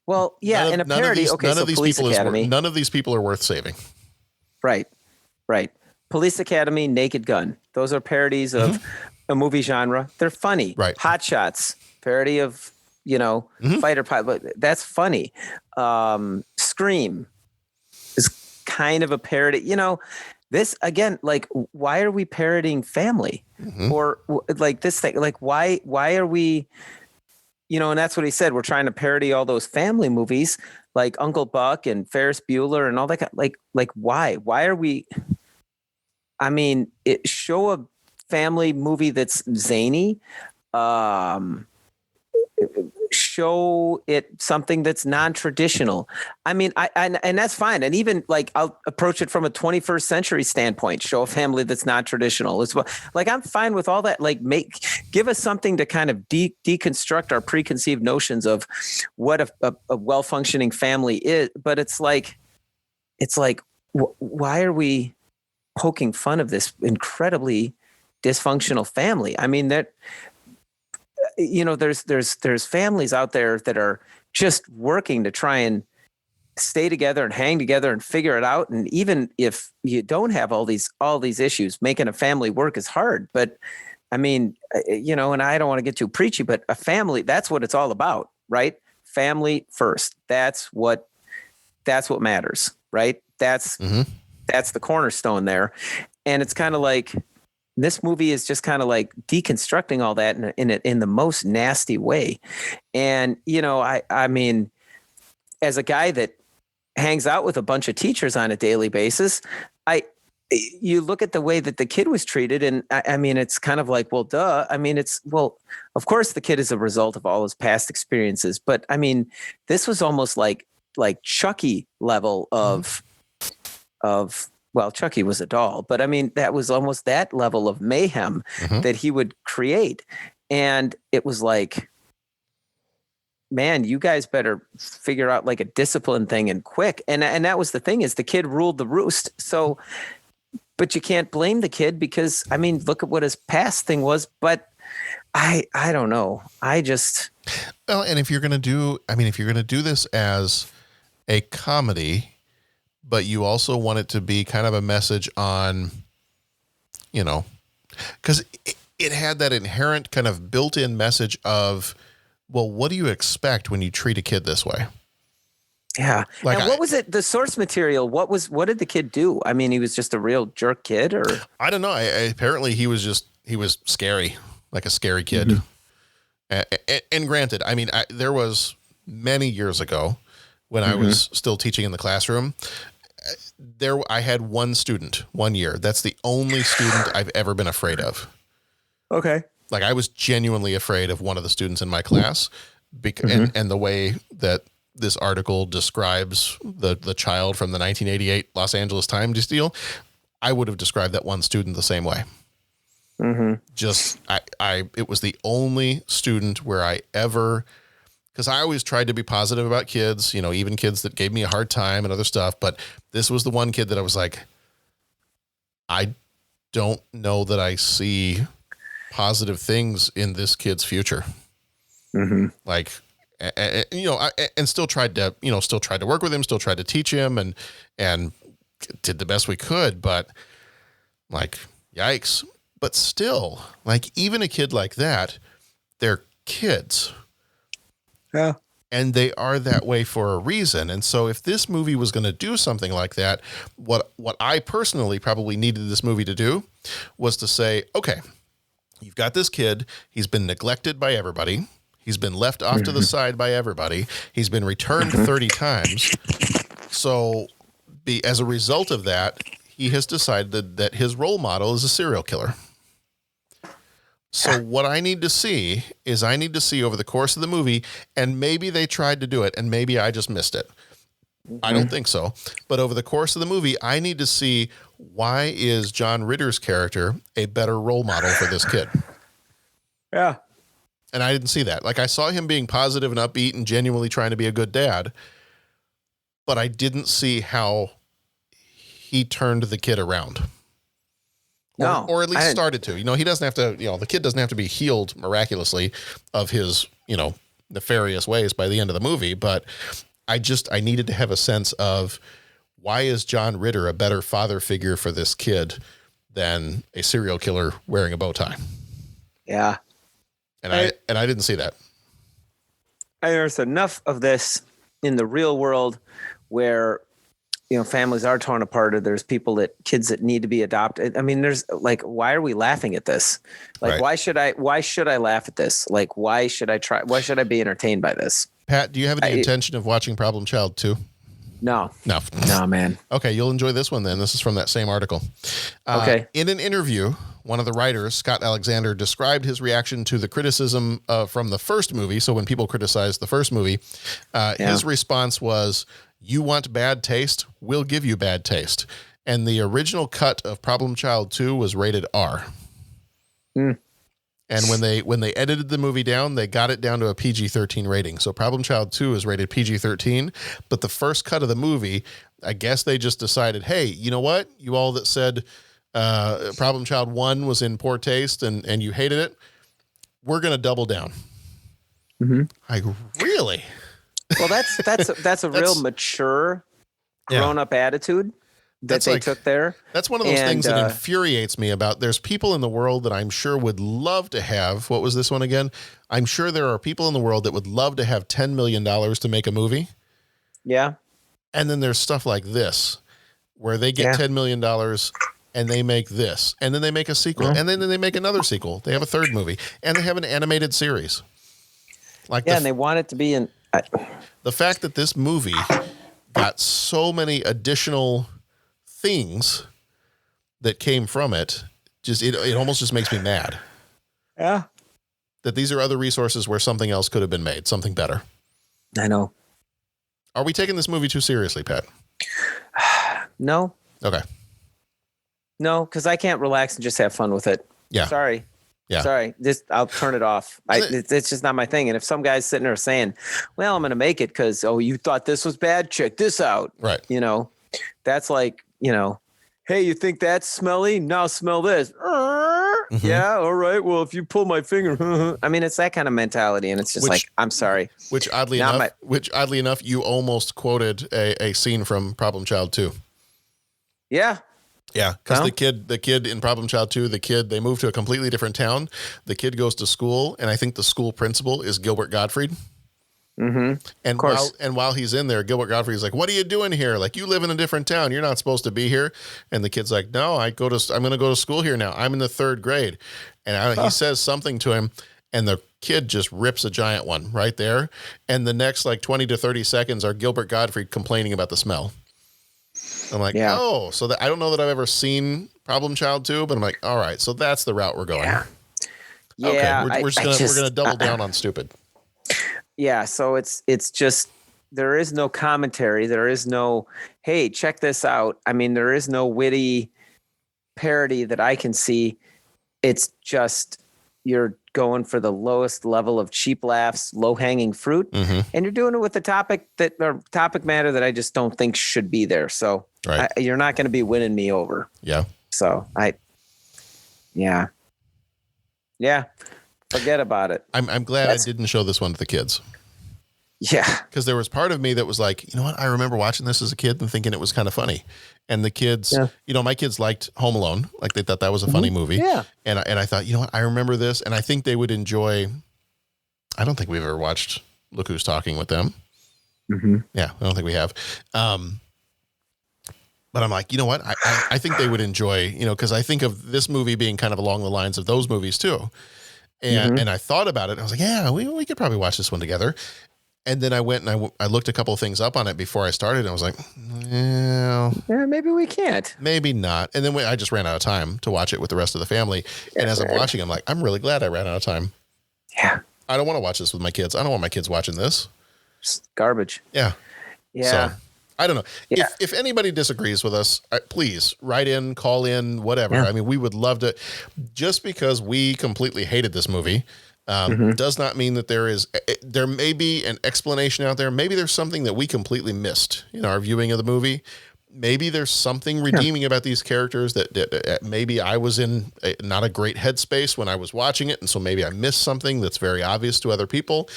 Well, yeah, in a parody, Police Academy. None of these people are worth saving. Right. Police Academy, Naked Gun. Those are parodies of a movie genre. They're funny. Right. Hot Shots, parody of, you know, fighter pilot. That's funny. Scream is kind of a parody. You know, this again, like, why are we parodying family or like this thing? Like, why are we? You know, and that's what he said. We're trying to parody all those family movies like Uncle Buck and Ferris Bueller and all that. Like why? Why are we? I mean, show a family movie that's zany. Show it something that's non-traditional. I mean, and that's fine. And even like I'll approach it from a 21st century standpoint. Show a family that's not traditional. It's like I'm fine with all that. Like give us something to kind of deconstruct our preconceived notions of what a well-functioning family is. But it's like why are we poking fun of this incredibly dysfunctional family? I mean that. You know, there's families out there that are just working to try and stay together and hang together and figure it out. And even if you don't have all these issues, making a family work is hard. But I mean, you know, and I don't want to get too preachy, but a family, that's what it's all about, right? Family first. That's what matters, right? That's the cornerstone there. And it's kind of like, this movie is just kind of like deconstructing all that in the most nasty way. And, you know, I mean, as a guy that hangs out with a bunch of teachers on a daily basis, you look at the way that the kid was treated. And I mean, it's kind of like, well, duh. I mean, of course the kid is a result of all his past experiences, but I mean, this was almost like Chucky level of, well, Chucky was a doll, but I mean, that was almost that level of mayhem that he would create. And it was like, man, you guys better figure out like a discipline thing and quick. And that was the thing, is the kid ruled the roost. So, but you can't blame the kid because, I mean, look at what his past thing was. But I don't know. Well, and if you're going to do this as a comedy, but you also want it to be kind of a message on, you know, because it had that inherent kind of built-in message of, well, what do you expect when you treat a kid this way? Yeah. Like, and what was it? The source material, what did the kid do? I mean, he was just a real jerk kid, or? I don't know. Apparently he was scary, like a scary kid. And granted, I mean, there was many years ago when I was still teaching in the classroom, I had one student 1 year. That's the only student I've ever been afraid of. Okay. Like, I was genuinely afraid of one of the students in my class and the way that this article describes the child from the 1988 Los Angeles Times deal, I would have described that one student the same way. Mm-hmm. Just, it was the only student where I ever, because I always tried to be positive about kids, you know, even kids that gave me a hard time and other stuff. But this was the one kid that I was like, I don't know that I see positive things in this kid's future. Mm-hmm. Like, you know, and still tried to work with him, still tried to teach him and did the best we could, but like, yikes. But still, like, even a kid like that, they're kids. Yeah. And they are that way for a reason. And so if this movie was going to do something like that, what I personally probably needed this movie to do was to say, okay, you've got this kid. He's been neglected by everybody. He's been left off to the side by everybody. He's been returned 30 times. So as a result of that, he has decided that his role model is a serial killer. So what I need to see over the course of the movie, and maybe they tried to do it, and maybe I just missed it. I don't think so. But over the course of the movie, I need to see, why is John Ritter's character a better role model for this kid? Yeah. And I didn't see that. Like, I saw him being positive and upbeat and genuinely trying to be a good dad, but I didn't see how he turned the kid around. No, or at least started to. You know, he doesn't have to, you know, the kid doesn't have to be healed miraculously of his, you know, nefarious ways by the end of the movie, but I needed to have a sense of, why is John Ritter a better father figure for this kid than a serial killer wearing a bow tie? Yeah. And I didn't see that. There's enough of this in the real world where, you know, families are torn apart, or there's kids that need to be adopted. I mean, there's like, why are we laughing at this? Like, right. why should I laugh at this? Like, why should I be entertained by this? Pat, do you have any intention of watching Problem Child 2? No, man. Okay. You'll enjoy this one then. This is from that same article. Okay. In an interview, one of the writers, Scott Alexander, described his reaction to the criticism from the first movie. So when people criticized the first movie, his response was, "You want bad taste? We'll give you bad taste." And the original cut of Problem Child 2 was rated R. Mm. And when they edited the movie down, they got it down to a PG-13 rating. So Problem Child 2 is rated PG-13, but the first cut of the movie, I guess they just decided, hey, you know what? You all that said Problem Child 1 was in poor taste and you hated it, we're going to double down. Mm-hmm. Like, really? Well, that's a real mature, grown-up attitude that they took there. That's one of those things that infuriates me about, there's people in the world that I'm sure would love to have, what was this one again? I'm sure there are people in the world that would love to have $10 million to make a movie. Yeah. And then there's stuff like this, where they get $10 million and they make this, and then they make a sequel, and then they make another sequel. They have a third movie, and they have an animated series. Like, and they want it to be in... the fact that this movie got so many additional things that came from it, just it almost just makes me mad. Yeah. That these are other resources where something else could have been made, something better. I know. Are we taking this movie too seriously, Pat? No. Okay. No, because I can't relax and just have fun with it. Yeah. Sorry. Yeah. Sorry. I'll turn it off. It's just not my thing. And if some guy's sitting there saying, well, I'm going to make it because, you thought this was bad? Check this out. Right. You know, that's like, you know, hey, you think that's smelly? Now smell this. Mm-hmm. Yeah. All right. Well, if you pull my finger, I mean, it's that kind of mentality. And it's just I'm sorry. Which oddly enough, you almost quoted a scene from Problem Child 2. Yeah. Yeah, because the kid in Problem Child 2, they move to a completely different town. The kid goes to school, and I think the school principal is Gilbert Gottfried. Mm-hmm. While he's in there, Gilbert Gottfried's like, "What are you doing here? Like, you live in a different town. You're not supposed to be here." And the kid's like, "No, I'm going to go to school here now. I'm in the 3rd grade." And he says something to him, and the kid just rips a giant one right there. And the next 20 to 30 seconds are Gilbert Gottfried complaining about the smell. I'm like, so I don't know that I've ever seen Problem Child 2, but I'm like, all right, so that's the route we're going. Yeah. Okay, we're going to double down on stupid. Yeah, so it's just there is no commentary. There is no, hey, check this out. I mean, there is no witty parody that I can see. It's just you're going for the lowest level of cheap laughs, low-hanging fruit, and you're doing it with a topic matter that I just don't think should be there. So you're not going to be winning me over. Yeah. So forget about it. I'm glad I didn't show this one to the kids. Yeah. Because there was part of me that was like, you know what? I remember watching this as a kid and thinking it was kind of funny. And the kids, my kids liked Home Alone. Like they thought that was a funny movie. Yeah. And I thought, you know what? I remember this. And I think they would enjoy, I don't think we've ever watched Look Who's Talking with them. Yeah. I don't think we have. But I'm like, you know what? I think they would enjoy, because I think of this movie being kind of along the lines of those movies too. And I thought about it. And I was like, yeah, we could probably watch this one together. And then I went and I looked a couple of things up on it before I started. And I was like, yeah, maybe we can't. Maybe not. And then I just ran out of time to watch it with the rest of the family. And as I'm watching, I'm like, I'm really glad I ran out of time. Yeah. I don't want to watch this with my kids. I don't want my kids watching this. It's garbage. Yeah. Yeah. So, I don't know. Yeah. If anybody disagrees with us, please write in, call in, whatever. Yeah. I mean, we would love to. Just because we completely hated this movie does not mean that there may be an explanation out there. Maybe there's something that we completely missed in our viewing of the movie. Maybe there's something redeeming about these characters that maybe I was in not a great headspace when I was watching it. And so maybe I missed something that's very obvious to other people.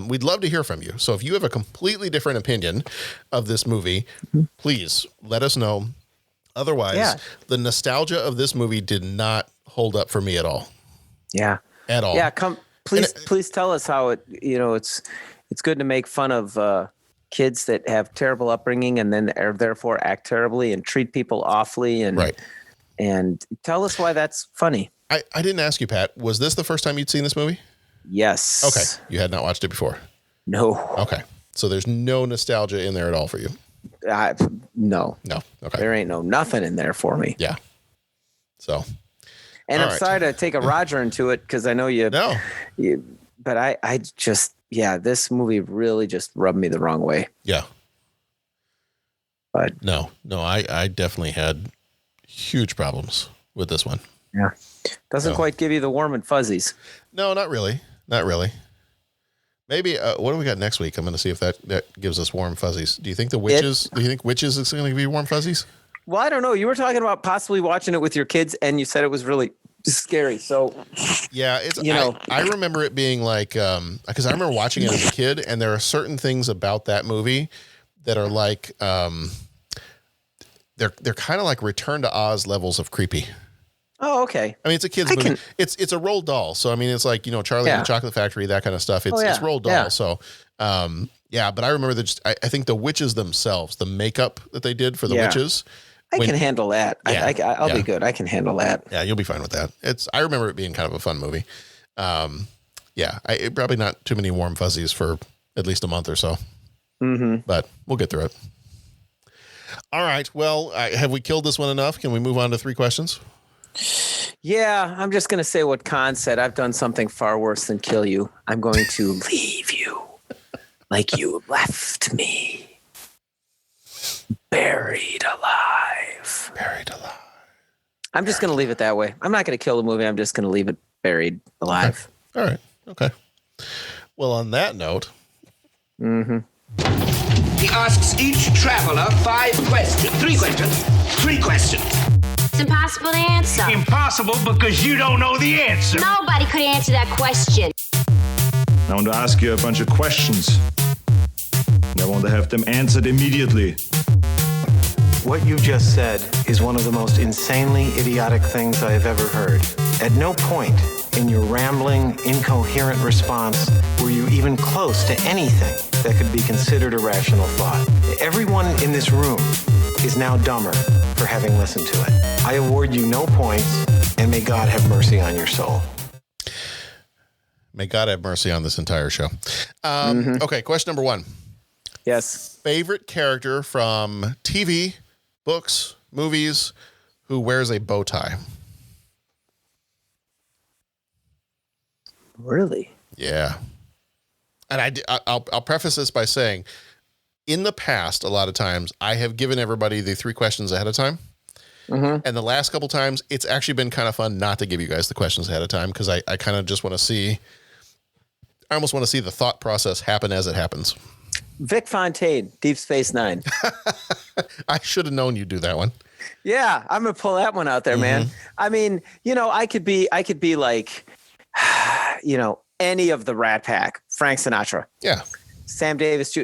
We'd love to hear from you. So if you have a completely different opinion of this movie, please let us know. Otherwise, the nostalgia of this movie did not hold up for me at all. Yeah. At all. Yeah. Please tell us how it's good to make fun of, kids that have terrible upbringing and then therefore act terribly and treat people awfully and tell us why that's funny. I didn't ask you, Pat. Was this the first time you'd seen this movie? Yes. Okay. You had not watched it before? No. Okay. So there's no nostalgia in there at all for you? No. No. Okay. There ain't nothing in there for me. Yeah. So. And I'm sorry to take a Roger into it because I know you. No. But I just. Yeah, this movie really just rubbed me the wrong way. Yeah. But no, I definitely had huge problems with this one. Yeah. Doesn't quite give you the warm and fuzzies. No, not really. Not really. Maybe, what do we got next week? I'm going to see if that gives us warm fuzzies. Do you think Witches is going to give you warm fuzzies? Well, I don't know. You were talking about possibly watching it with your kids and you said it was really scary. So yeah, I remember it being like, because I remember watching it as a kid and there are certain things about that movie that are like, they're kind of like Return to Oz levels of creepy. Oh, okay. I mean, it's a kid's movie. It's a Roald Dahl. So, I mean, it's like, Charlie and the Chocolate Factory, that kind of stuff. It's Roald Dahl. Yeah. So, but I remember that I think the witches themselves, the makeup that they did for the witches. I can handle that. Yeah, I'll be good. I can handle that. Yeah, you'll be fine with that. I remember it being kind of a fun movie. Probably not too many warm fuzzies for at least a month or so. But we'll get through it. All right. Well, have we killed this one enough? Can we move on to 3 questions? Yeah, I'm just going to say what Khan said. I've done something far worse than kill you. I'm going to leave you like you left me. Buried alive. I'm just going to leave it that way. I'm not going to kill the movie. I'm just going to leave it buried alive. Okay. All right. Okay. Well, on that note. He asks each traveler 5 questions. 3 questions. 3 questions. It's impossible to answer. Impossible because you don't know the answer. Nobody could answer that question. I want to ask you a bunch of questions. I want to have them answered immediately. What you just said is one of the most insanely idiotic things I have ever heard. At no point in your rambling, incoherent response were you even close to anything that could be considered a rational thought. Everyone in this room is now dumber for having listened to it. I award you no points, and may God have mercy on your soul. May God have mercy on this entire show. Okay, question number 1. Yes. Favorite character from TV, books, movies, who wears a bow tie? Really? Yeah. And I'll preface this by saying in the past, a lot of times, I have given everybody the 3 questions ahead of time. Mm-hmm. And the last couple times, it's actually been kind of fun not to give you guys the questions ahead of time because I kind of just want to see, I almost want to see the thought process happen as it happens. Vic Fontaine, Deep Space Nine. I should have known you'd do that one. Yeah, I'm going to pull that one out there, man. I mean, I could be like, any of the Rat Pack, Frank Sinatra. Yeah. Sam Davis,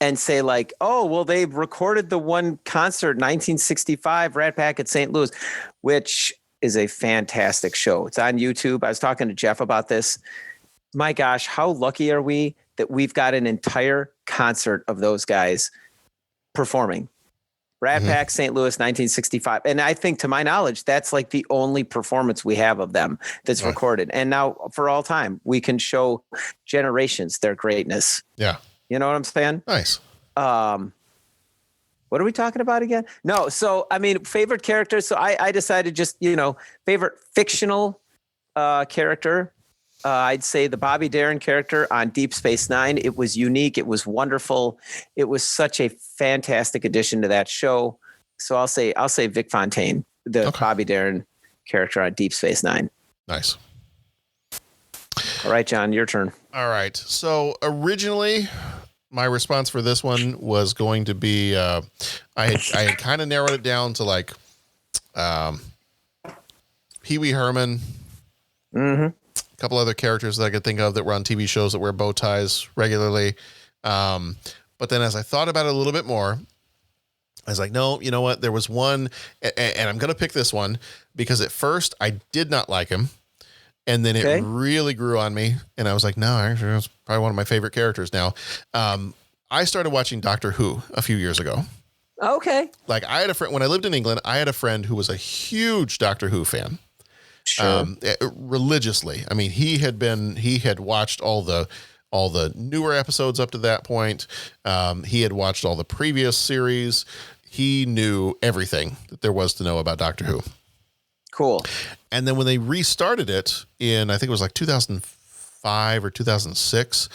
and say like, oh, well, they recorded the one concert, 1965 Rat Pack at St. Louis, which is a fantastic show. It's on YouTube. I was talking to Jeff about this. My gosh, how lucky are we that we've got an entire concert of those guys performing. Rat Pack, St. Louis, 1965. And I think, to my knowledge, that's like the only performance we have of them that's recorded. And now, for all time, we can show generations their greatness. Yeah. You know what I'm saying? Nice. What are we talking about again? No. So, I mean, favorite characters. So I decided just, favorite fictional character. I'd say the Bobby Darin character on Deep Space Nine. It was unique. It was wonderful. It was such a fantastic addition to that show. So I'll say Vic Fontaine, the Bobby Darin character on Deep Space Nine. Nice. All right, John, your turn. All right. So originally, my response for this one was going to be, I had kind of narrowed it down to like Pee Wee Herman. Mm-hmm. A couple other characters that I could think of that were on TV shows that wear bow ties regularly. But then as I thought about it a little bit more, I was like, no, you know what? There was one, and I'm going to pick this one because at first I did not like him. And then it really grew on me. And I was like, no, actually, it's probably one of my favorite characters now. I started watching Doctor Who a few years ago. Okay. Like I had a friend, when I lived in England, I had a friend who was a huge Doctor Who fan. Sure. Religiously. I mean, he had watched all the newer episodes up to that point. He had watched all the previous series. He knew everything that there was to know about Doctor Who. Cool. And then when they restarted it in, I think it was like 2005 or 2006,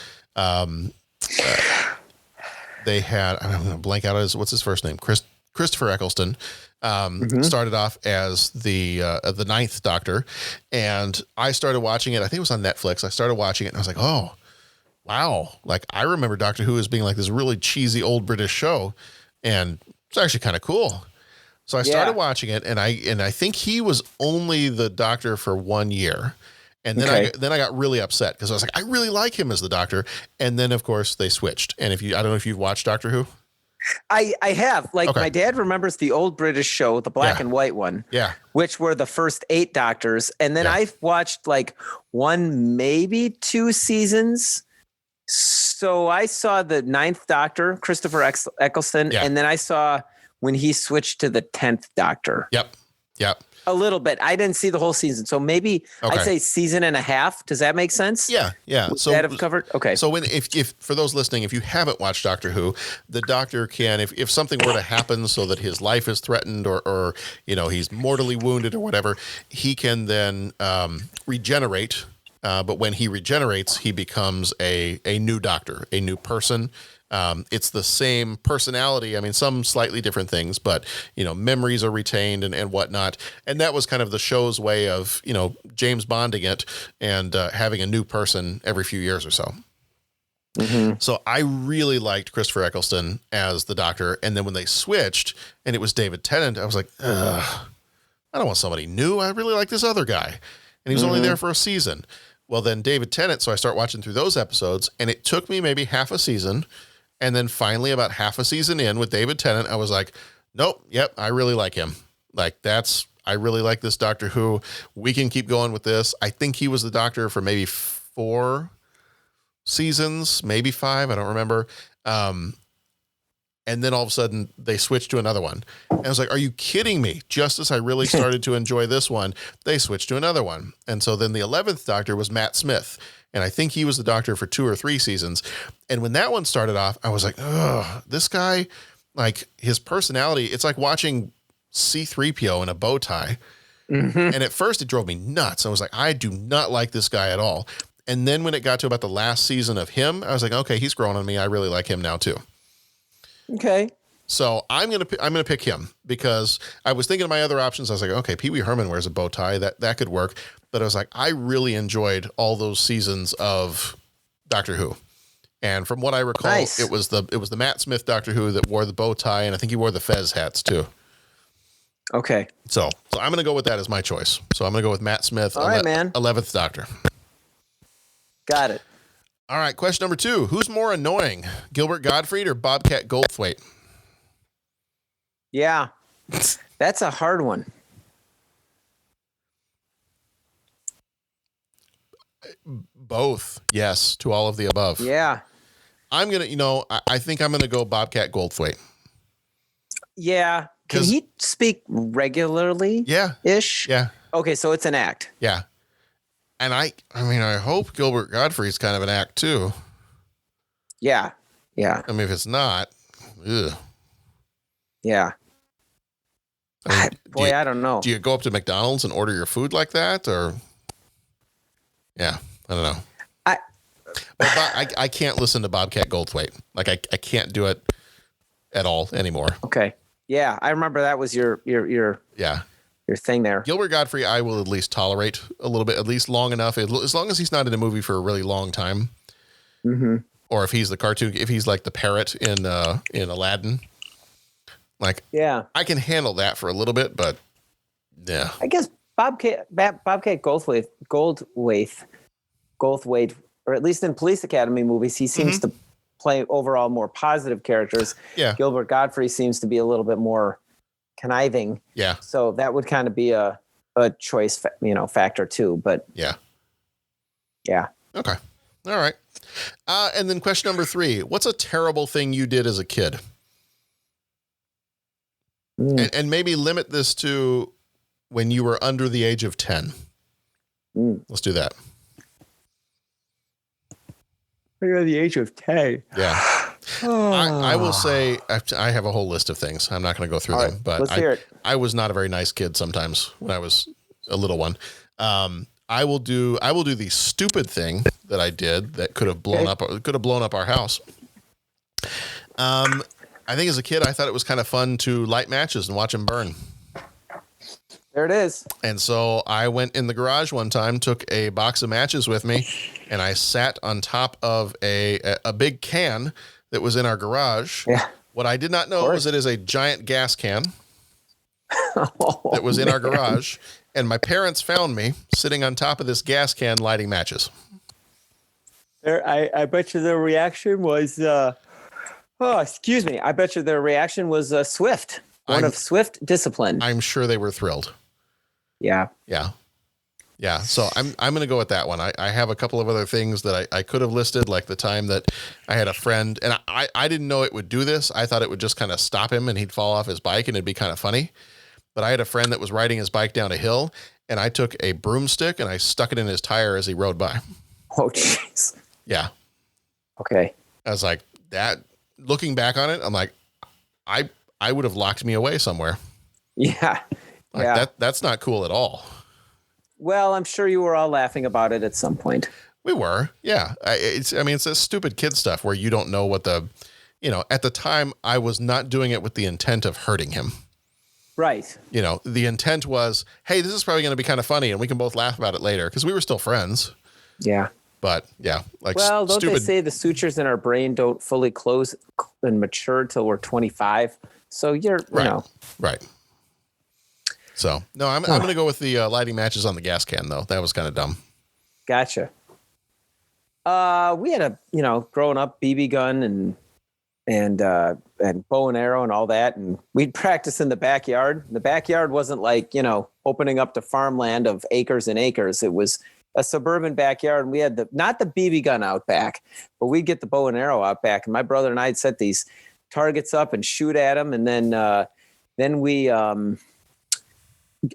they had, I'm going to blank out what's his first name? Christopher Eccleston. Started off as the Ninth Doctor, and I started watching it. I think it was on Netflix. I started watching it, and I was like, "Oh, wow!" Like I remember Doctor Who as being like this really cheesy old British show, and it's actually kind of cool. So I started watching it, and I think he was only the Doctor for 1 year, and then I got really upset because I was like, I really like him as the Doctor, and then of course they switched. And I don't know if you've watched Doctor Who. I have. My dad remembers the old British show, the black and white one. Yeah. Which were the first 8 Doctors. And then I've watched like 1, maybe 2 seasons. So I saw the 9th Doctor, Christopher Eccleston. Yeah. And then I saw when he switched to the 10th Doctor. Yep. A little bit. I didn't see the whole season. So maybe I'd say season and a half. Does that make sense? Yeah. So that have covered? Okay. So if for those listening, if you haven't watched Doctor Who, the Doctor can, if something were to happen so that his life is threatened or he's mortally wounded or whatever, he can then regenerate. But when he regenerates, he becomes a new Doctor, a new person. It's the same personality. I mean, some slightly different things, but memories are retained and whatnot. And that was kind of the show's way of, James Bonding it and having a new person every few years or so. Mm-hmm. So I really liked Christopher Eccleston as the Doctor. And then when they switched and it was David Tennant, I was like, I don't want somebody new. I really like this other guy. And he was only there for a season. Well, then David Tennant. So I start watching through those episodes, and it took me maybe half a season. And then finally, about half a season in with David Tennant, I was like, nope, yep, I really like him. I really like this Doctor Who. We can keep going with this. I think he was the Doctor for maybe 4 seasons, maybe 5. I don't remember. And then all of a sudden they switched to another one. And I was like, are you kidding me? Just as I really started to enjoy this one, they switched to another one. And so then the 11th Doctor was Matt Smith. And I think he was the Doctor for 2 or 3 seasons. And when that one started off, I was like, oh, this guy, like his personality, it's like watching C-3PO in a bow tie. Mm-hmm. And at first it drove me nuts. I was like, I do not like this guy at all. And then when it got to about the last season of him, I was like, okay, he's growing on me. I really like him now too. Okay. So I'm gonna pick him because I was thinking of my other options. I was like, okay, Pee Wee Herman wears a bow tie. That could work. But I was like, I really enjoyed all those seasons of Doctor Who. And from what I recall, it was the Matt Smith Doctor Who that wore the bow tie, and I think he wore the fez hats too. Okay. So I'm going to go with that as my choice. So I'm going to go with Matt Smith, all right, man. 11th Doctor. Got it. All right, question number 2. Who's more annoying, Gilbert Gottfried or Bobcat Goldthwait? Yeah, that's a hard one. Both, yes, to all of the above. Yeah. I'm going to, I think I'm going to go Bobcat Goldthwait. Yeah. Can he speak regularly? Yeah. Ish? Yeah. Okay, so it's an act. Yeah. And I hope Gilbert Gottfried's kind of an act too. Yeah. Yeah. I mean, if it's not, ugh. Yeah. I don't know. Do you go up to McDonald's and order your food like that, or? Yeah, I don't know. I can't listen to Bobcat Goldthwait. Like I can't do it at all anymore. Okay. Yeah, I remember that was your thing there. Gilbert Gottfried, I will at least tolerate a little bit, at least long enough, as long as he's not in a movie for a really long time. Mm-hmm. Or if he's the cartoon, if he's like the parrot in Aladdin, like I can handle that for a little bit, but yeah. I guess Bobcat Goldthwait, or at least in Police Academy movies, he seems to play overall more positive characters. Yeah. Gilbert Gottfried seems to be a little bit more conniving. Yeah. So that would kind of be a choice, factor too. But yeah. Okay. All right. And then question number 3, what's a terrible thing you did as a kid? And maybe limit this to when you were under the age of 10. Let's do that. Under the age of 10. Yeah. I will say I have a whole list of things. I'm not going to go through them, but let's hear it. I was not a very nice kid sometimes when I was a little one. I will do the stupid thing that I did that could have blown up our house. I think as a kid, I thought it was kind of fun to light matches and watch them burn. There it is. And so I went in the garage one time, took a box of matches with me, and I sat on top of a big can that was in our garage. Yeah. What I did not know was it is a giant gas can that was in our garage. And my parents found me sitting on top of this gas can lighting matches. I bet you the reaction was, excuse me. I bet you their reaction was swift. Of swift discipline. I'm sure they were thrilled. Yeah. Yeah. Yeah. So I'm going to go with that one. I have a couple of other things that I could have listed, like the time that I had a friend, and I didn't know it would do this. I thought it would just kind of stop him and he'd fall off his bike and it'd be kind of funny. But I had a friend that was riding his bike down a hill, and I took a broomstick and I stuck it in his tire as he rode by. Oh, jeez. Yeah. Okay. I was like, that, looking back on it, I'm like, I would have locked me away somewhere. Yeah. That's not cool at all. Well, I'm sure you were all laughing about it at some point. We were. Yeah. It's a stupid kid stuff where you don't know what at the time I was not doing it with the intent of hurting him. Right. The intent was, hey, this is probably going to be kind of funny and we can both laugh about it later because we were still friends. Yeah. But yeah, don't they say the sutures in our brain don't fully close and mature till we're 25? So you're, Right. So no, I'm going to go with the lighting matches on the gas can though. That was kind of dumb. Gotcha. We had growing up BB gun and bow and arrow and all that. And we'd practice in the backyard. The backyard wasn't like, opening up to farmland of acres and acres. It was a suburban backyard. And we had not the BB gun out back, but we'd get the bow and arrow out back. And my brother and I'd set these targets up and shoot at them. And then we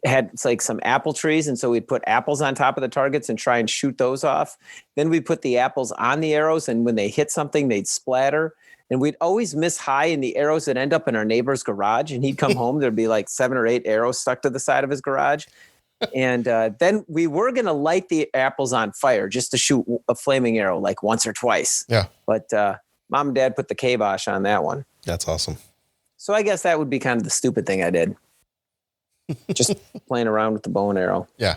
had like some apple trees. And so we'd put apples on top of the targets and try and shoot those off. Then we put the apples on the arrows. And when they hit something, they'd splatter. And we'd always miss high, and the arrows would end up in our neighbor's garage. And he'd come home, there'd be like 7 or 8 arrows stuck to the side of his garage. And then we were going to light the apples on fire just to shoot a flaming arrow like once or twice. Yeah. But Mom and Dad put the kibosh on that one. That's awesome. So I guess that would be kind of the stupid thing I did. Just playing around with the bow and arrow. Yeah.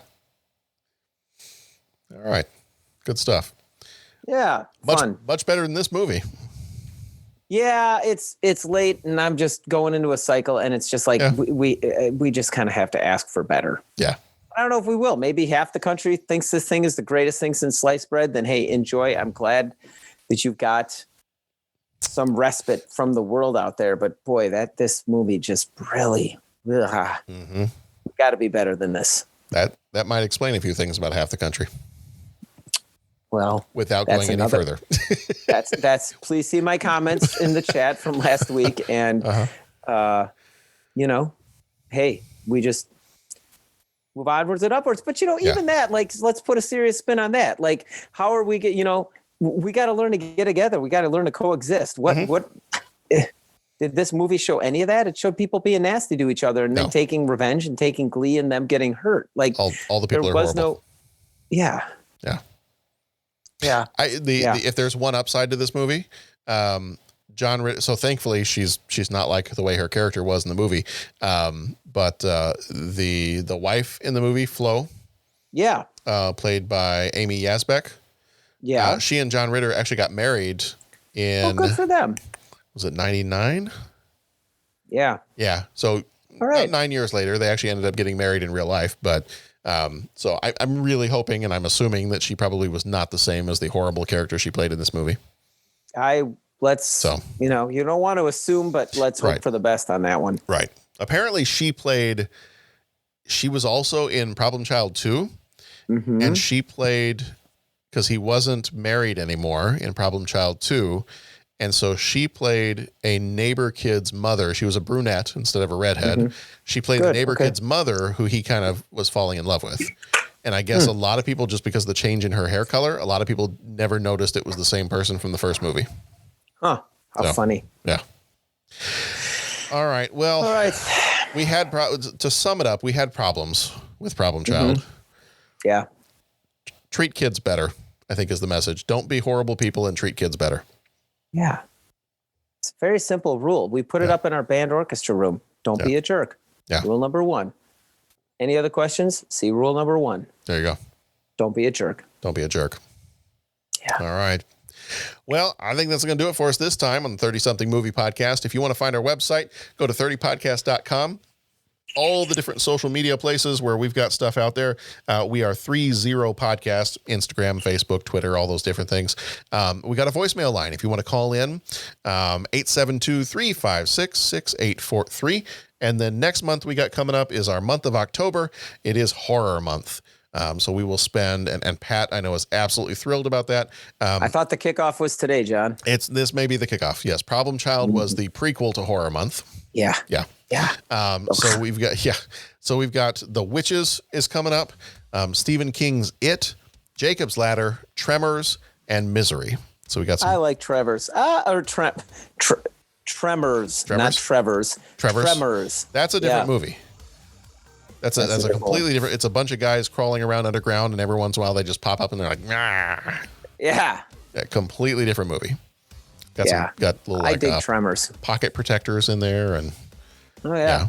All right. Good stuff. Yeah. Fun. Much better than this movie. Yeah, it's late and I'm just going into a cycle and it's just like we just kind of have to ask for better. Yeah. I don't know if we will. Maybe half the country thinks this thing is the greatest thing since sliced bread. Then, hey, enjoy. I'm glad that you've got some respite from the world out there. But boy, this movie just really, got to be better than this. That might explain a few things about half the country. Well, without going any further. that's please see my comments in the chat from last week. And, hey, we just move onwards and upwards. But, even that, like, let's put a serious spin on that. Like, how are we we got to learn to get together. We got to learn to coexist. What did this movie show any of that? It showed people being nasty to each other and then taking revenge and taking glee in them getting hurt. Like all the people there are was horrible. Yeah. If there's one upside to this movie, John Ritter, so thankfully she's not like the way her character was in the movie. But the wife in the movie, Flo, played by Amy Yasbeck. Yeah. She and John Ritter actually got married in, good for them. Was it 99? Yeah. Yeah. So about 9 years later, they actually ended up getting married in real life. But so I'm really hoping and I'm assuming that she probably was not the same as the horrible character she played in this movie. You don't want to assume, but let's hope for the best on that one. Right. Apparently she was also in Problem Child 2 and she played, because he wasn't married anymore in Problem Child 2. And so she played a neighbor kid's mother. She was a brunette instead of a redhead. She played the neighbor kid's mother who he kind of was falling in love with. And I guess a lot of people, just because of the change in her hair color, a lot of people never noticed it was the same person from the first movie. Huh. How funny. Yeah. All right. Well, we had, to sum it up, we had problems with Problem Child. Yeah. Treat kids better, I think is the message. Don't be horrible people and treat kids better. Yeah. It's a very simple rule. We put it up in our band orchestra room. Don't be a jerk. Yeah. Rule number 1. Any other questions? See rule number 1. There you go. Don't be a jerk. Don't be a jerk. Yeah. All right. Well, I think that's going to do it for us this time on the 30-something movie podcast. If you want to find our website, go to 30podcast.com. All the different social media places where we've got stuff out there. We are 30 Podcast, Instagram, Facebook, Twitter, all those different things. We got a voicemail line. If you want to call in, 872-356-6843. And then next month we got coming up is our month of October. It is horror month. So we will spend, and Pat, I know, is absolutely thrilled about that. I thought the kickoff was today, John. This may be the kickoff. Yes. Problem Child was the prequel to horror month. Yeah. Yeah. So we've got The Witches is coming up, Stephen King's It, Jacob's Ladder, Tremors, and Misery. So we got some. I like Tremors. Tremors, not Trevor's. Tremors. That's a different movie. That's a completely different. It's a bunch of guys crawling around underground, and every once in a while they just pop up and they're like, nah. Yeah. Completely different movie. Got little, I dig Tremors. Pocket protectors in there, and yeah.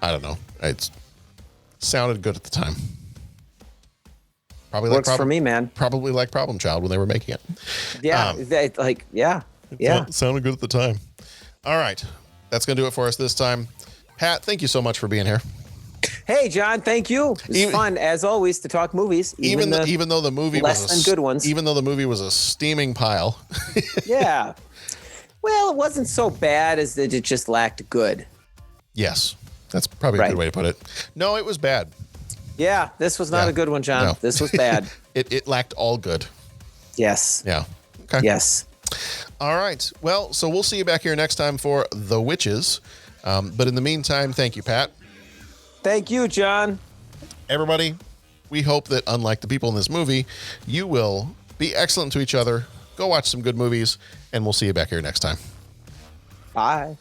I don't know. It sounded good at the time. Probably works for me, man. Probably like Problem Child when they were making it. Yeah, Sounded good at the time. All right, that's gonna do it for us this time. Pat, thank you so much for being here. Hey, John, thank you. It's fun as always to talk movies. Even though the movie was good ones. Even though the movie was a steaming pile. Yeah. Well, it wasn't so bad as that it just lacked good. Yes, that's probably a good way to put it. No, it was bad. Yeah, this was not a good one, John. No. This was bad. It lacked all good. Yes. Yeah. Okay. Yes. All right. Well, so we'll see you back here next time for The Witches. But in the meantime, thank you, Pat. Thank you, John. Everybody, we hope that unlike the people in this movie, you will be excellent to each other. Go watch some good movies, and we'll see you back here next time. Bye.